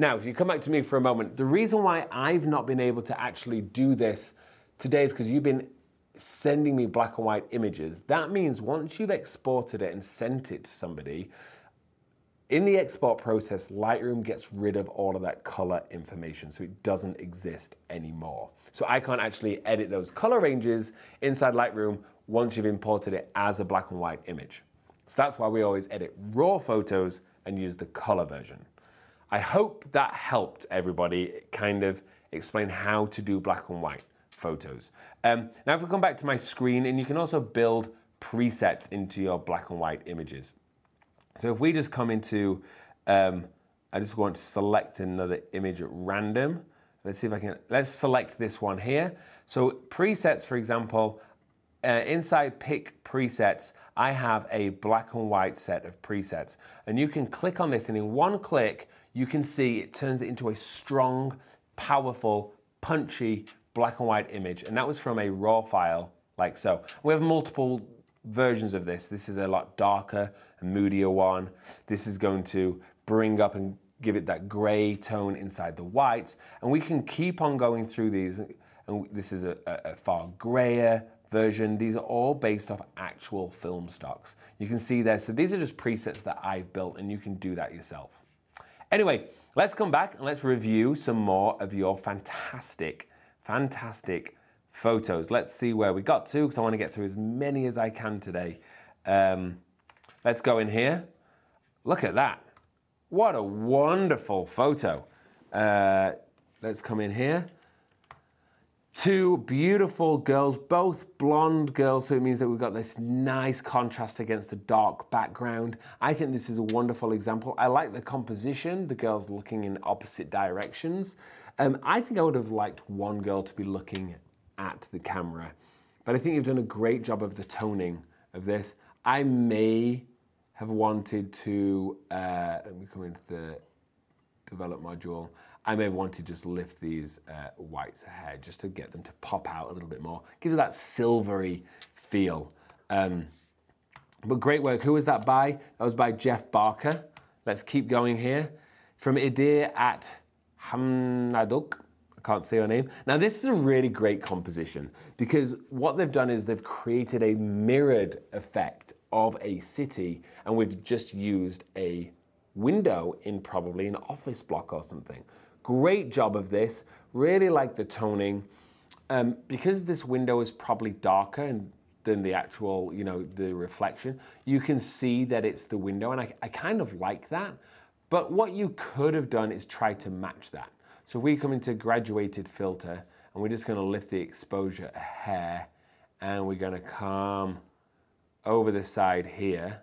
Now, if you come back to me for a moment, the reason why I've not been able to actually do this today is because you've been sending me black and white images. That means once you've exported it and sent it to somebody, in the export process, Lightroom gets rid of all of that color information, so it doesn't exist anymore. So I can't actually edit those color ranges inside Lightroom once you've imported it as a black and white image. So that's why we always edit raw photos and use the color version. I hope that helped everybody kind of explain how to do black and white photos. Now if we come back to my screen, and you can also build presets into your black and white images. So if we just come into, I just want to select another image at random. Let's see if I can, let's select this one here. So presets, for example, inside PIC presets, I have a black and white set of presets. And you can click on this, and in one click, you can see it turns it into a strong, powerful, punchy black and white image. And that was from a raw file like so. We have multiple versions of this. This is a lot darker, a moodier one. This is going to bring up and give it that gray tone inside the whites. And we can keep on going through these. and this is a far grayer version. These are all based off actual film stocks. You can see there, so these are just presets that I've built, and you can do that yourself. Anyway, let's come back and let's review some more of your fantastic, fantastic photos. Let's see where we got to, because I want to get through as many as I can today. Let's go in here. Look at that. What a wonderful photo. Let's come in here. Two beautiful girls, both blonde girls, so it means that we've got this nice contrast against the dark background. I think this is a wonderful example. I like the composition, the girls looking in opposite directions. I think I would have liked one girl to be looking at the camera, but I think you've done a great job of the toning of this. I may have wanted to, let me come into the develop module. I may have wanted to just lift these whites ahead just to get them to pop out a little bit more. Gives it that silvery feel. But great work. Who was that by? That was by Jeff Barker. Let's keep going here. From Idir at Hamnaduk. I can't say her name. Now this is a really great composition because what they've done is they've created a mirrored effect of a city, and we've just used a window in probably an office block or something. Great job of this. Really like the toning. Because this window is probably darker than the actual, the reflection, you can see that it's the window, and I kind of like that. But what you could have done is try to match that. So we come into graduated filter, and we're just going to lift the exposure a hair, and we're going to come over the side here,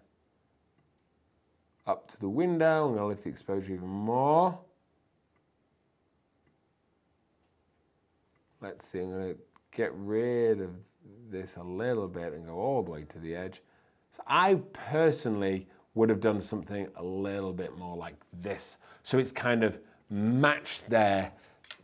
up to the window. I'm going to lift the exposure even more. Let's see, I'm going to get rid of this a little bit and go all the way to the edge. So I personally would have done something a little bit more like this. So it's kind of matched there.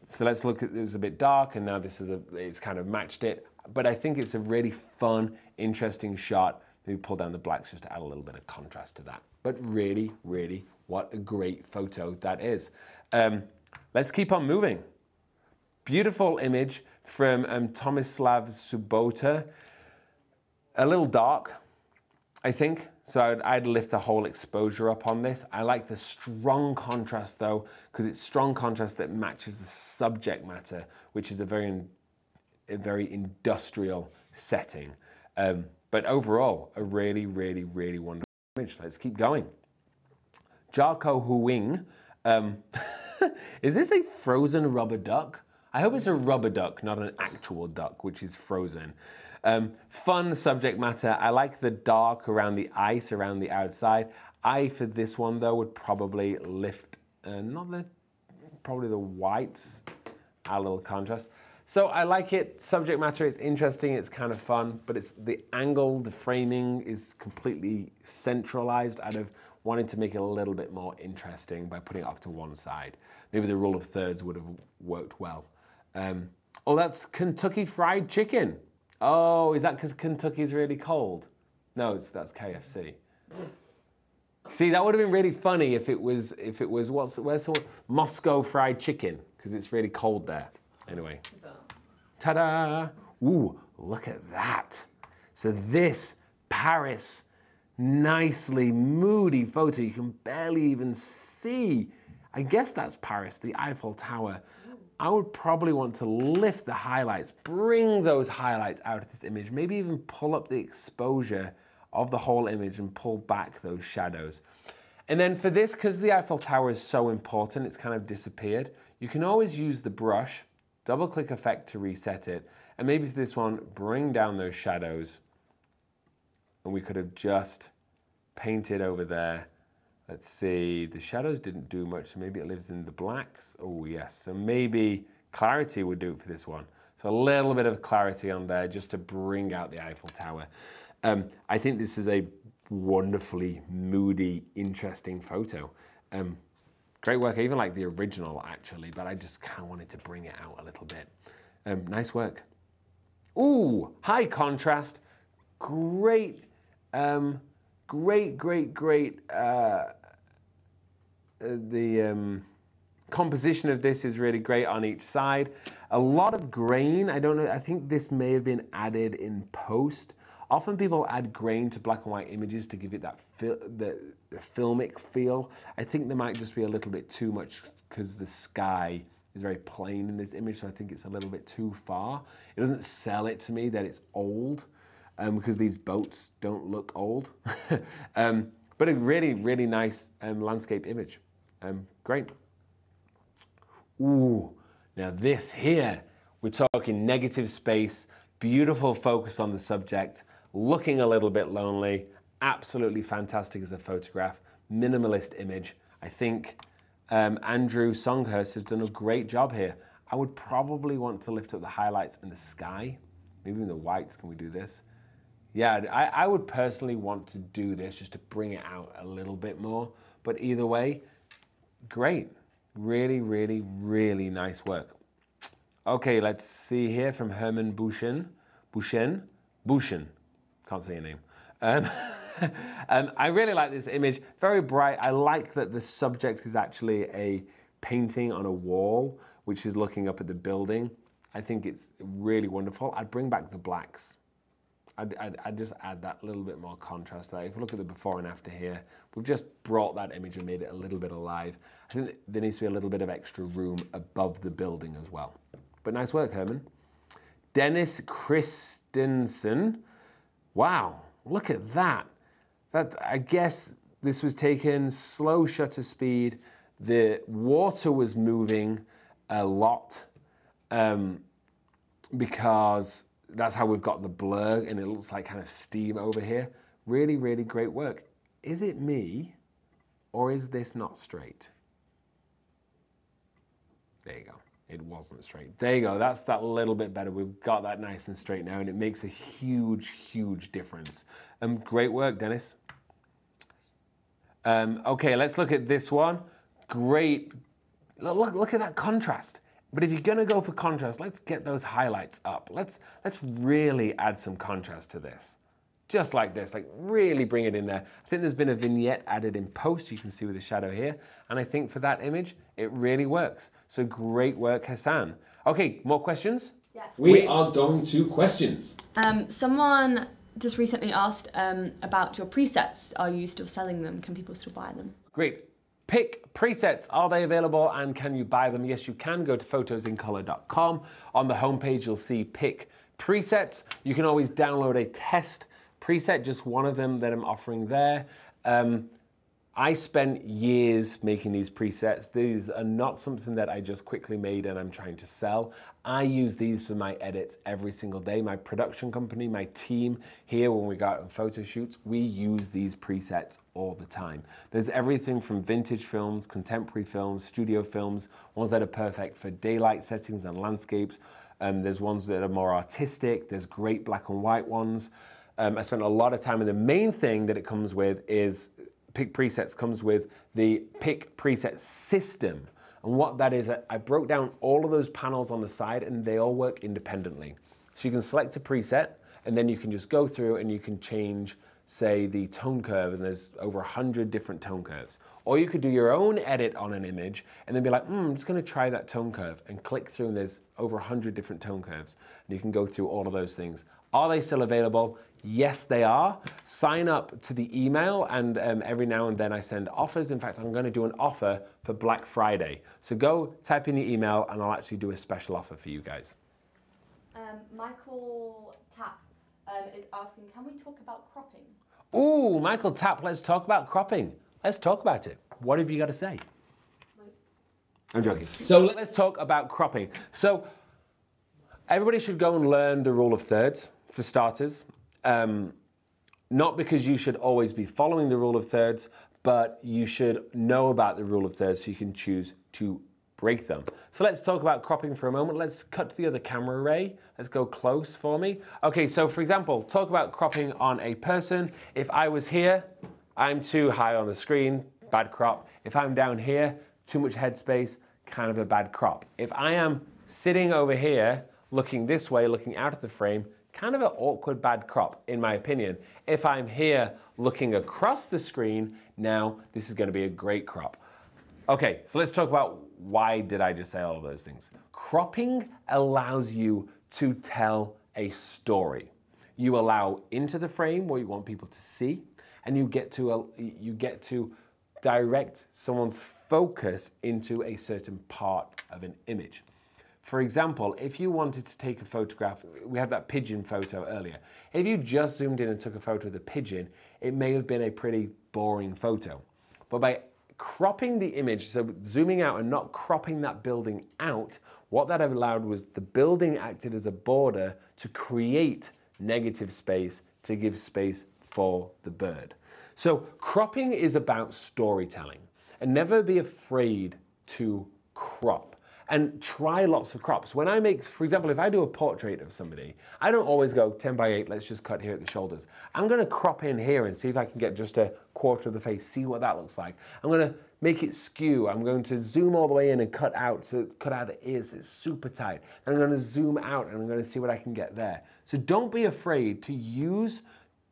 So let's look at this a bit dark, and now this is it's kind of matched it. But I think it's a really fun, interesting shot. Maybe pull down the blacks just to add a little bit of contrast to that. But really, really, what a great photo that is. Let's keep on moving. Beautiful image from Tomislav Subota. A little dark, I think. So I'd lift the whole exposure up on this. I like the strong contrast though, because it's strong contrast that matches the subject matter, which is a very industrial setting. But overall, a really, really, really wonderful image. Let's keep going. Jarko Huing. Is this a frozen rubber duck? I hope it's a rubber duck, not an actual duck, which is frozen. Fun subject matter. I like the dark around the ice, around the outside. For this one though, would probably lift, probably the whites, add a little contrast. So I like it, subject matter, it's interesting, it's kind of fun, but it's the angle, the framing is completely centralized out of wanting to make it a little bit more interesting by putting it off to one side. Maybe the rule of thirds would have worked well. Oh, that's Kentucky Fried Chicken. Oh, is that because Kentucky's really cold? No, that's KFC. See, that would have been really funny if it was where's Moscow Fried Chicken, because it's really cold there. Anyway. Ta-da! Ooh, look at that. So this Paris, nicely moody photo. You can barely even see. I guess that's Paris, the Eiffel Tower. I would probably want to lift the highlights, bring those highlights out of this image, maybe even pull up the exposure of the whole image and pull back those shadows. And then for this, because the Eiffel Tower is so important, it's kind of disappeared, you can always use the brush, double-click effect to reset it, and maybe for this one, bring down those shadows, and we could have just painted over there. Let's see, the shadows didn't do much, so maybe it lives in the blacks. Oh yes, so maybe clarity would do it for this one. So a little bit of clarity on there just to bring out the Eiffel Tower. I think this is a wonderfully moody, interesting photo. Great work. I even like the original actually, but I just kind of wanted to bring it out a little bit. Nice work. Ooh, high contrast. Great, great. The composition of this is really great on each side. A lot of grain. I don't know. I think this may have been added in post. Often people add grain to black and white images to give it that the filmic feel. I think there might just be a little bit too much because the sky is very plain in this image, so I think it's a little bit too far. It doesn't sell it to me that it's old because these boats don't look old. But a really, really nice landscape image. Great. Ooh, now this here, we're talking negative space, beautiful focus on the subject, looking a little bit lonely, absolutely fantastic as a photograph, minimalist image. I think Andrew Songhurst has done a great job here. I would probably want to lift up the highlights in the sky, maybe even the whites. Can we do this? Yeah, I would personally want to do this just to bring it out a little bit more. But either way, great. Really, really, really nice work. Okay, let's see here from Herman Bushen. Can't say your name. I really like this image. Very bright. I like that the subject is actually a painting on a wall, which is looking up at the building. I think it's really wonderful. I'd bring back the blacks. I'd just add that little bit more contrast there. If you look at the before and after here, we've just brought that image and made it a little bit alive. I think there needs to be a little bit of extra room above the building as well. But nice work, Herman. Dennis Christensen. Wow, look at that. I guess this was taken slow shutter speed. The water was moving a lot because that's how we've got the blur, and it looks like kind of steam over here. Really, really great work. Is it me, or is this not straight? There you go. It wasn't straight. There you go. That's that little bit better. We've got that nice and straight now, and it makes a huge, huge difference. Great work, Dennis. Okay, let's look at this one. Great. Look at that contrast. But if you're going to go for contrast, let's get those highlights up. Let's really add some contrast to this. Just like this, like really bring it in there. I think there's been a vignette added in post, you can see with the shadow here. And I think for that image, it really works. So great work, Hassan. Okay, more questions? Yes. We are going to questions. Someone just recently asked about your presets. Are you still selling them? Can people still buy them? Great. PIC presets, are they available and can you buy them? Yes, you can. Go to photosincolor.com. On the homepage, you'll see PIC presets. You can always download a test preset, just one of them that I'm offering there. I spent years making these presets. These are not something that I just quickly made and I'm trying to sell. I use these for my edits every single day. My production company, my team here, when we go out on photo shoots, we use these presets all the time. There's everything from vintage films, contemporary films, studio films, ones that are perfect for daylight settings and landscapes. There's ones that are more artistic. There's great black and white ones. I spent a lot of time, and the main thing that it comes with is PIC presets comes with the PIC preset system. And what that is, I broke down all of those panels on the side and they all work independently. So you can select a preset and then you can just go through and you can change, say, the tone curve, and there's over 100 different tone curves. Or you could do your own edit on an image and then be like, I'm just gonna try that tone curve, and click through and there's over 100 different tone curves. And you can go through all of those things. Are they still available? Yes, they are. Sign up to the email, and every now and then I send offers. In fact, I'm going to do an offer for Black Friday. So go type in the email and I'll actually do a special offer for you guys. Michael Tapp is asking, can we talk about cropping? Ooh, Michael Tapp, let's talk about cropping. Let's talk about it. What have you got to say? Wait. I'm joking. So let's talk about cropping. So everybody should go and learn the rule of thirds, for starters. Not because you should always be following the rule of thirds, but you should know about the rule of thirds so you can choose to break them. So let's talk about cropping for a moment. Let's cut to the other camera array. Let's go close for me. Okay, so for example, talk about cropping on a person. If I was here, I'm too high on the screen, bad crop. If I'm down here, too much headspace, kind of a bad crop. If I am sitting over here, looking this way, looking out of the frame, kind of an awkward bad crop, in my opinion. If I'm here looking across the screen, now this is going to be a great crop. Okay, so let's talk about why did I just say all of those things? Cropping allows you to tell a story. You allow into the frame what you want people to see, and you get to direct someone's focus into a certain part of an image. For example, if you wanted to take a photograph, we had that pigeon photo earlier. If you just zoomed in and took a photo of the pigeon, it may have been a pretty boring photo. But by cropping the image, so zooming out and not cropping that building out, what that allowed was the building acted as a border to create negative space to give space for the bird. So cropping is about storytelling, and never be afraid to crop. And try lots of crops. When I make, for example, if I do a portrait of somebody, I don't always go 10 by 8, let's just cut here at the shoulders. I'm gonna crop in here and see if I can get just a quarter of the face, see what that looks like. I'm gonna make it skew. I'm going to zoom all the way in and cut out the ears, so it's super tight. And I'm gonna zoom out and I'm gonna see what I can get there. So don't be afraid to use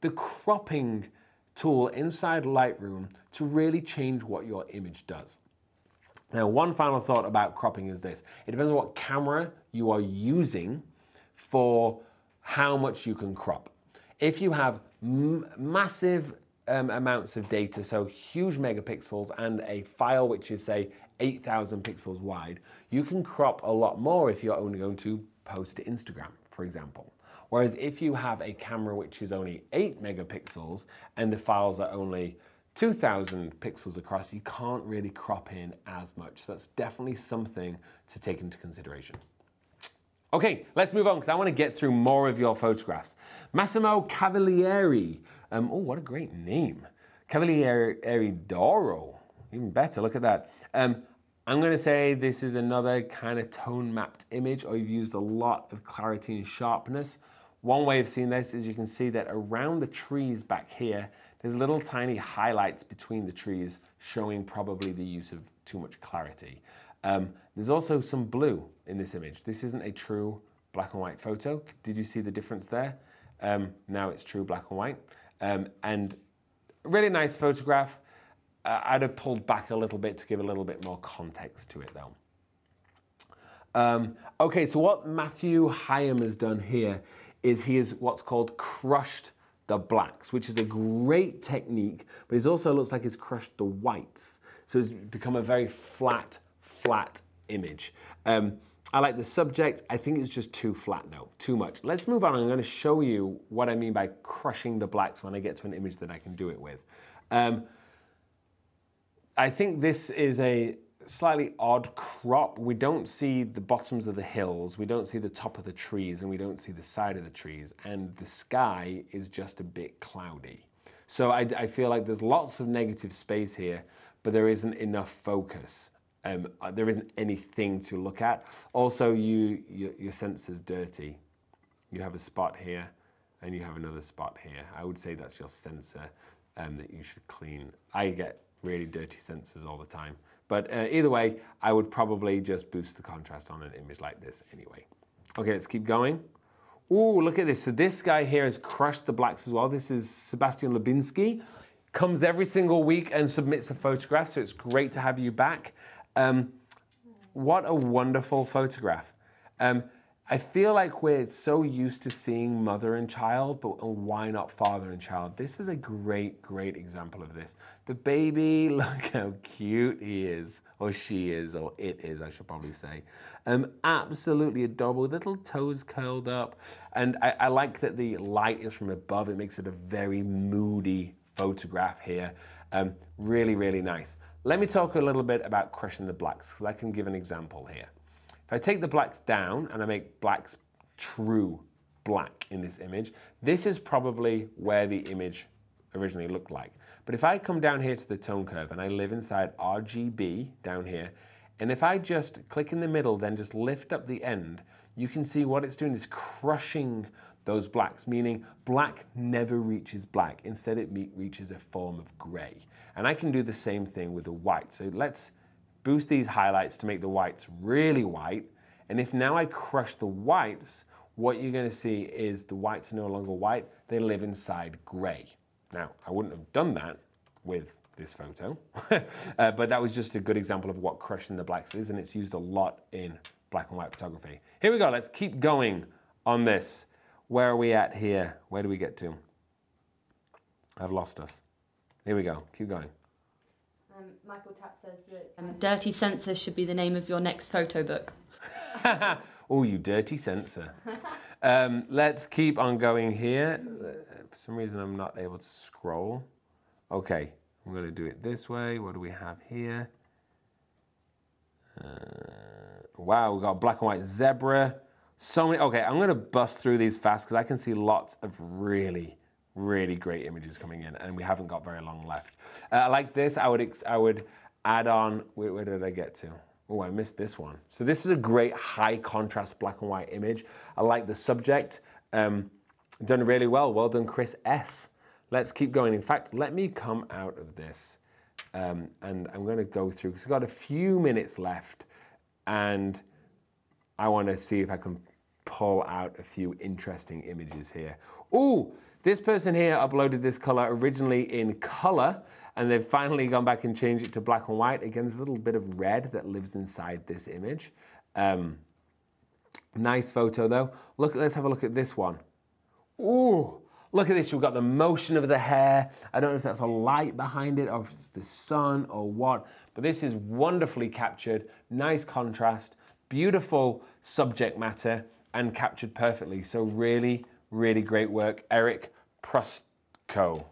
the cropping tool inside Lightroom to really change what your image does. Now, one final thought about cropping is this. It depends on what camera you are using for how much you can crop. If you have massive amounts of data, so huge megapixels, and a file which is, say, 8,000 pixels wide, you can crop a lot more if you're only going to post to Instagram, for example. Whereas if you have a camera which is only 8 megapixels and the files are only 2,000 pixels across, you can't really crop in as much. So that's definitely something to take into consideration. Okay, let's move on because I want to get through more of your photographs. Massimo Cavalieri. Oh, what a great name. Cavalieri Doro. Even better, look at that. I'm going to say this is another kind of tone mapped image, or you've used a lot of clarity and sharpness. One way of seeing this is you can see that around the trees back here, there's little tiny highlights between the trees showing probably the use of too much clarity. There's also some blue in this image. This isn't a true black and white photo. Did you see the difference there? Now it's true black and white. And really nice photograph. I'd have pulled back a little bit to give a little bit more context to it though. Okay, so what Matthew Hyam has done here is he has what's called crushed the blacks, which is a great technique, but it also looks like it's crushed the whites. So it's become a very flat image. I like the subject. I think it's just too flat though, too much. Let's move on. I'm going to show you what I mean by crushing the blacks when I get to an image that I can do it with. I think this is a slightly odd crop. We don't see the bottoms of the hills, we don't see the top of the trees, and we don't see the side of the trees, and the sky is just a bit cloudy. So I feel like there's lots of negative space here, but there isn't enough focus. There isn't anything to look at. Also, your sensor's dirty. You have a spot here, and you have another spot here. I would say that's your sensor that you should clean. I get really dirty sensors all the time. But either way, I would probably just boost the contrast on an image like this anyway. Okay, let's keep going. Ooh, look at this. So this guy here has crushed the blacks as well. This is Sebastian Lubinsky. Comes every single week and submits a photograph, so it's great to have you back. What a wonderful photograph. I feel like we're so used to seeing mother and child, but why not father and child? This is a great example of this. The baby, look how cute he is, or she is, or it is, I should probably say. Absolutely adorable, little toes curled up. And I like that the light is from above. It makes it a very moody photograph here. Really nice. Let me talk a little bit about crushing the blacks, because I can give an example here. If I take the blacks down and I make blacks true black in this image, this is probably where the image originally looked like. But if I come down here to the tone curve and I live inside RGB down here, and if I just click in the middle, then just lift up the end, you can see what it's doing is crushing those blacks, meaning black never reaches black. Instead, it reaches a form of gray. And I can do the same thing with the white. So let's boost these highlights to make the whites really white. And if now I crush the whites, what you're going to see is the whites are no longer white, they live inside gray. Now, I wouldn't have done that with this photo. But that was just a good example of what crushing the blacks is, and it's used a lot in black and white photography. Here we go, let's keep going on this. Where are we at here? Where do we get to? I've lost us. Here we go, keep going. Michael Tapp says that Dirty Censor should be the name of your next photo book. Oh, you dirty censor. Let's keep on going here. For some reason, I'm not able to scroll. Okay, I'm going to do it this way. What do we have here? Wow, we've got a black and white zebra. So many. Okay, I'm going to bust through these fast because I can see lots of really great images coming in, and we haven't got very long left. Like this, I would add on. Where did I get to? Oh, I missed this one. So this is a great high contrast black and white image. I like the subject. Done really well. Well done, Chris S. Let's keep going. In fact, let me come out of this, and I'm going to go through because we've got a few minutes left, and I want to see if I can pull out a few interesting images here. Ooh, this person here uploaded this color originally in color, and they've finally gone back and changed it to black and white. Again, there's a little bit of red that lives inside this image. Nice photo though. Look, let's have a look at this one. Ooh, look at this. You've got the motion of the hair. I don't know if that's a light behind it or if it's the sun or what, but this is wonderfully captured. Nice contrast, beautiful subject matter, and captured perfectly. So really great work, Eric Prusco.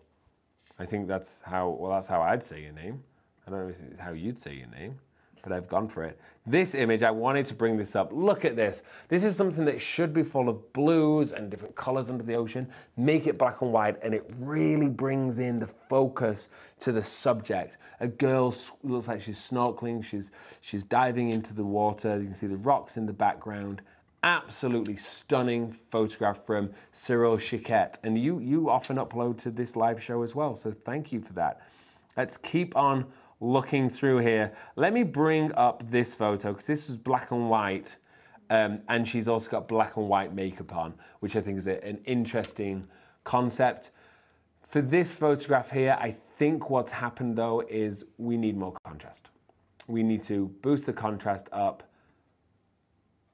I think that's how I'd say your name. I don't know if it's how you'd say your name, but I've gone for it. This image, I wanted to bring this up. Look at this. This is something that should be full of blues and different colors under the ocean. Make it black and white, and it really brings in the focus to the subject. A girl looks like she's snorkeling. She's diving into the water. You can see the rocks in the background. Absolutely stunning photograph from Cyril Chiquette. And you often upload to this live show as well, so thank you for that. Let's keep on looking through here. Let me bring up this photo, because this was black and white, and she's also got black and white makeup on, which I think is an interesting concept. For this photograph here, I think what's happened though is we need more contrast. We need to boost the contrast up,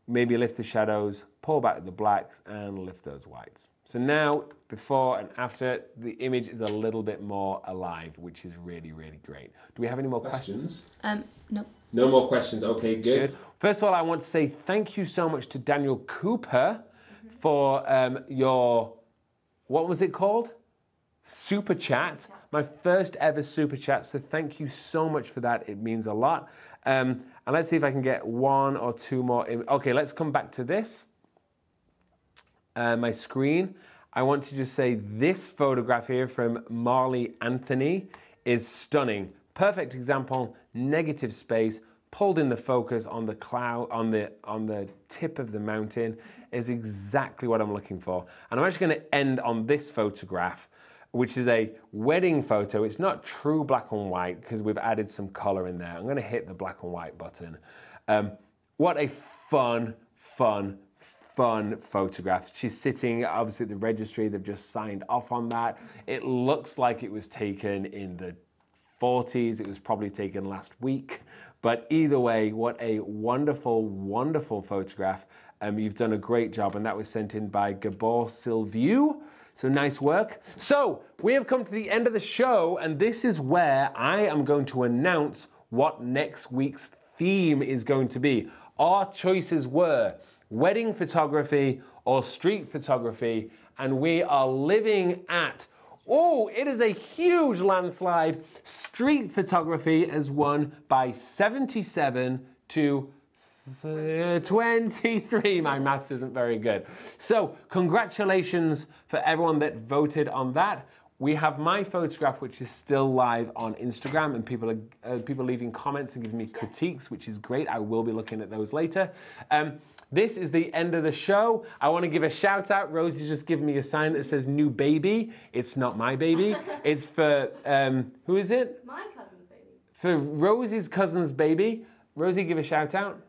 maybe lift the shadows, pull back the blacks, and lift those whites. So now, before and after, the image is a little bit more alive, which is really great. Do we have any more questions? No. No more questions, okay, good. First of all, I want to say thank you so much to Daniel Cooper for your, what was it called? Super chat. My first ever super chat, so thank you so much for that. It means a lot. And let's see if I can get one or two more. Okay, let's come back to this. My screen. I want to just say this photograph here from Marley Anthony is stunning. Perfect example, negative space, pulled in the focus on the cloud, on the tip of the mountain is exactly what I'm looking for. And I'm actually going to end on this photograph, which is a wedding photo. It's not true black and white because we've added some color in there. I'm gonna hit the black and white button. What a fun photograph. She's sitting obviously at the registry. They've just signed off on that. It looks like it was taken in the 40s. It was probably taken last week. But either way, what a wonderful photograph. You've done a great job, and that was sent in by Gabor Silviu. So nice work. So we have come to the end of the show, and this is where I am going to announce what next week's theme is going to be. Our choices were wedding photography or street photography, and we are living at, oh, it is a huge landslide. Street photography has won by 77 to 23. My maths isn't very good. So congratulations for everyone that voted on that. We have my photograph, which is still live on Instagram, and people are leaving comments and giving me critiques, which is great. I will be looking at those later. This is the end of the show. I want to give a shout out. Rosie's just given me a sign that says new baby. It's not my baby. It's for, who is it? My cousin's baby. For Rosie's cousin's baby. Rosie, give a shout out.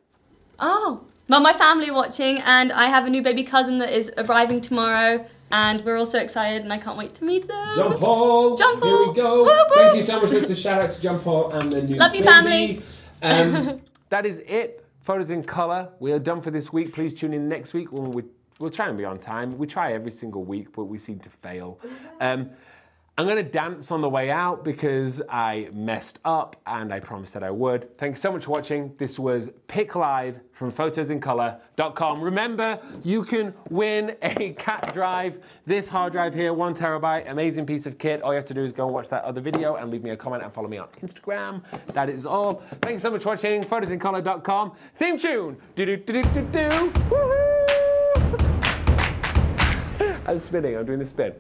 Oh, well, my family are watching, and I have a new baby cousin that is arriving tomorrow, And we're also excited, and I can't wait to meet them. John Paul. John Paul. Here we go. Woo, woo. Thank you so much. That's a shout out to John Paul and the new Love you, baby. family. That is it. Photos in color. We are done for this week. Please tune in next week when we'll try and be on time. We try every single week, but we seem to fail. I'm going to dance on the way out because I messed up and I promised that I would. Thanks so much for watching. This was PIC Live from photosincolor.com. Remember, you can win a cat drive. This hard drive here, 1 terabyte, amazing piece of kit. All you have to do is go and watch that other video and leave me a comment and follow me on Instagram. That is all. Thanks so much for watching. Photosincolor.com. Theme tune. Do-do-do-do-do-do. Woohoo! I'm spinning. I'm doing the spin.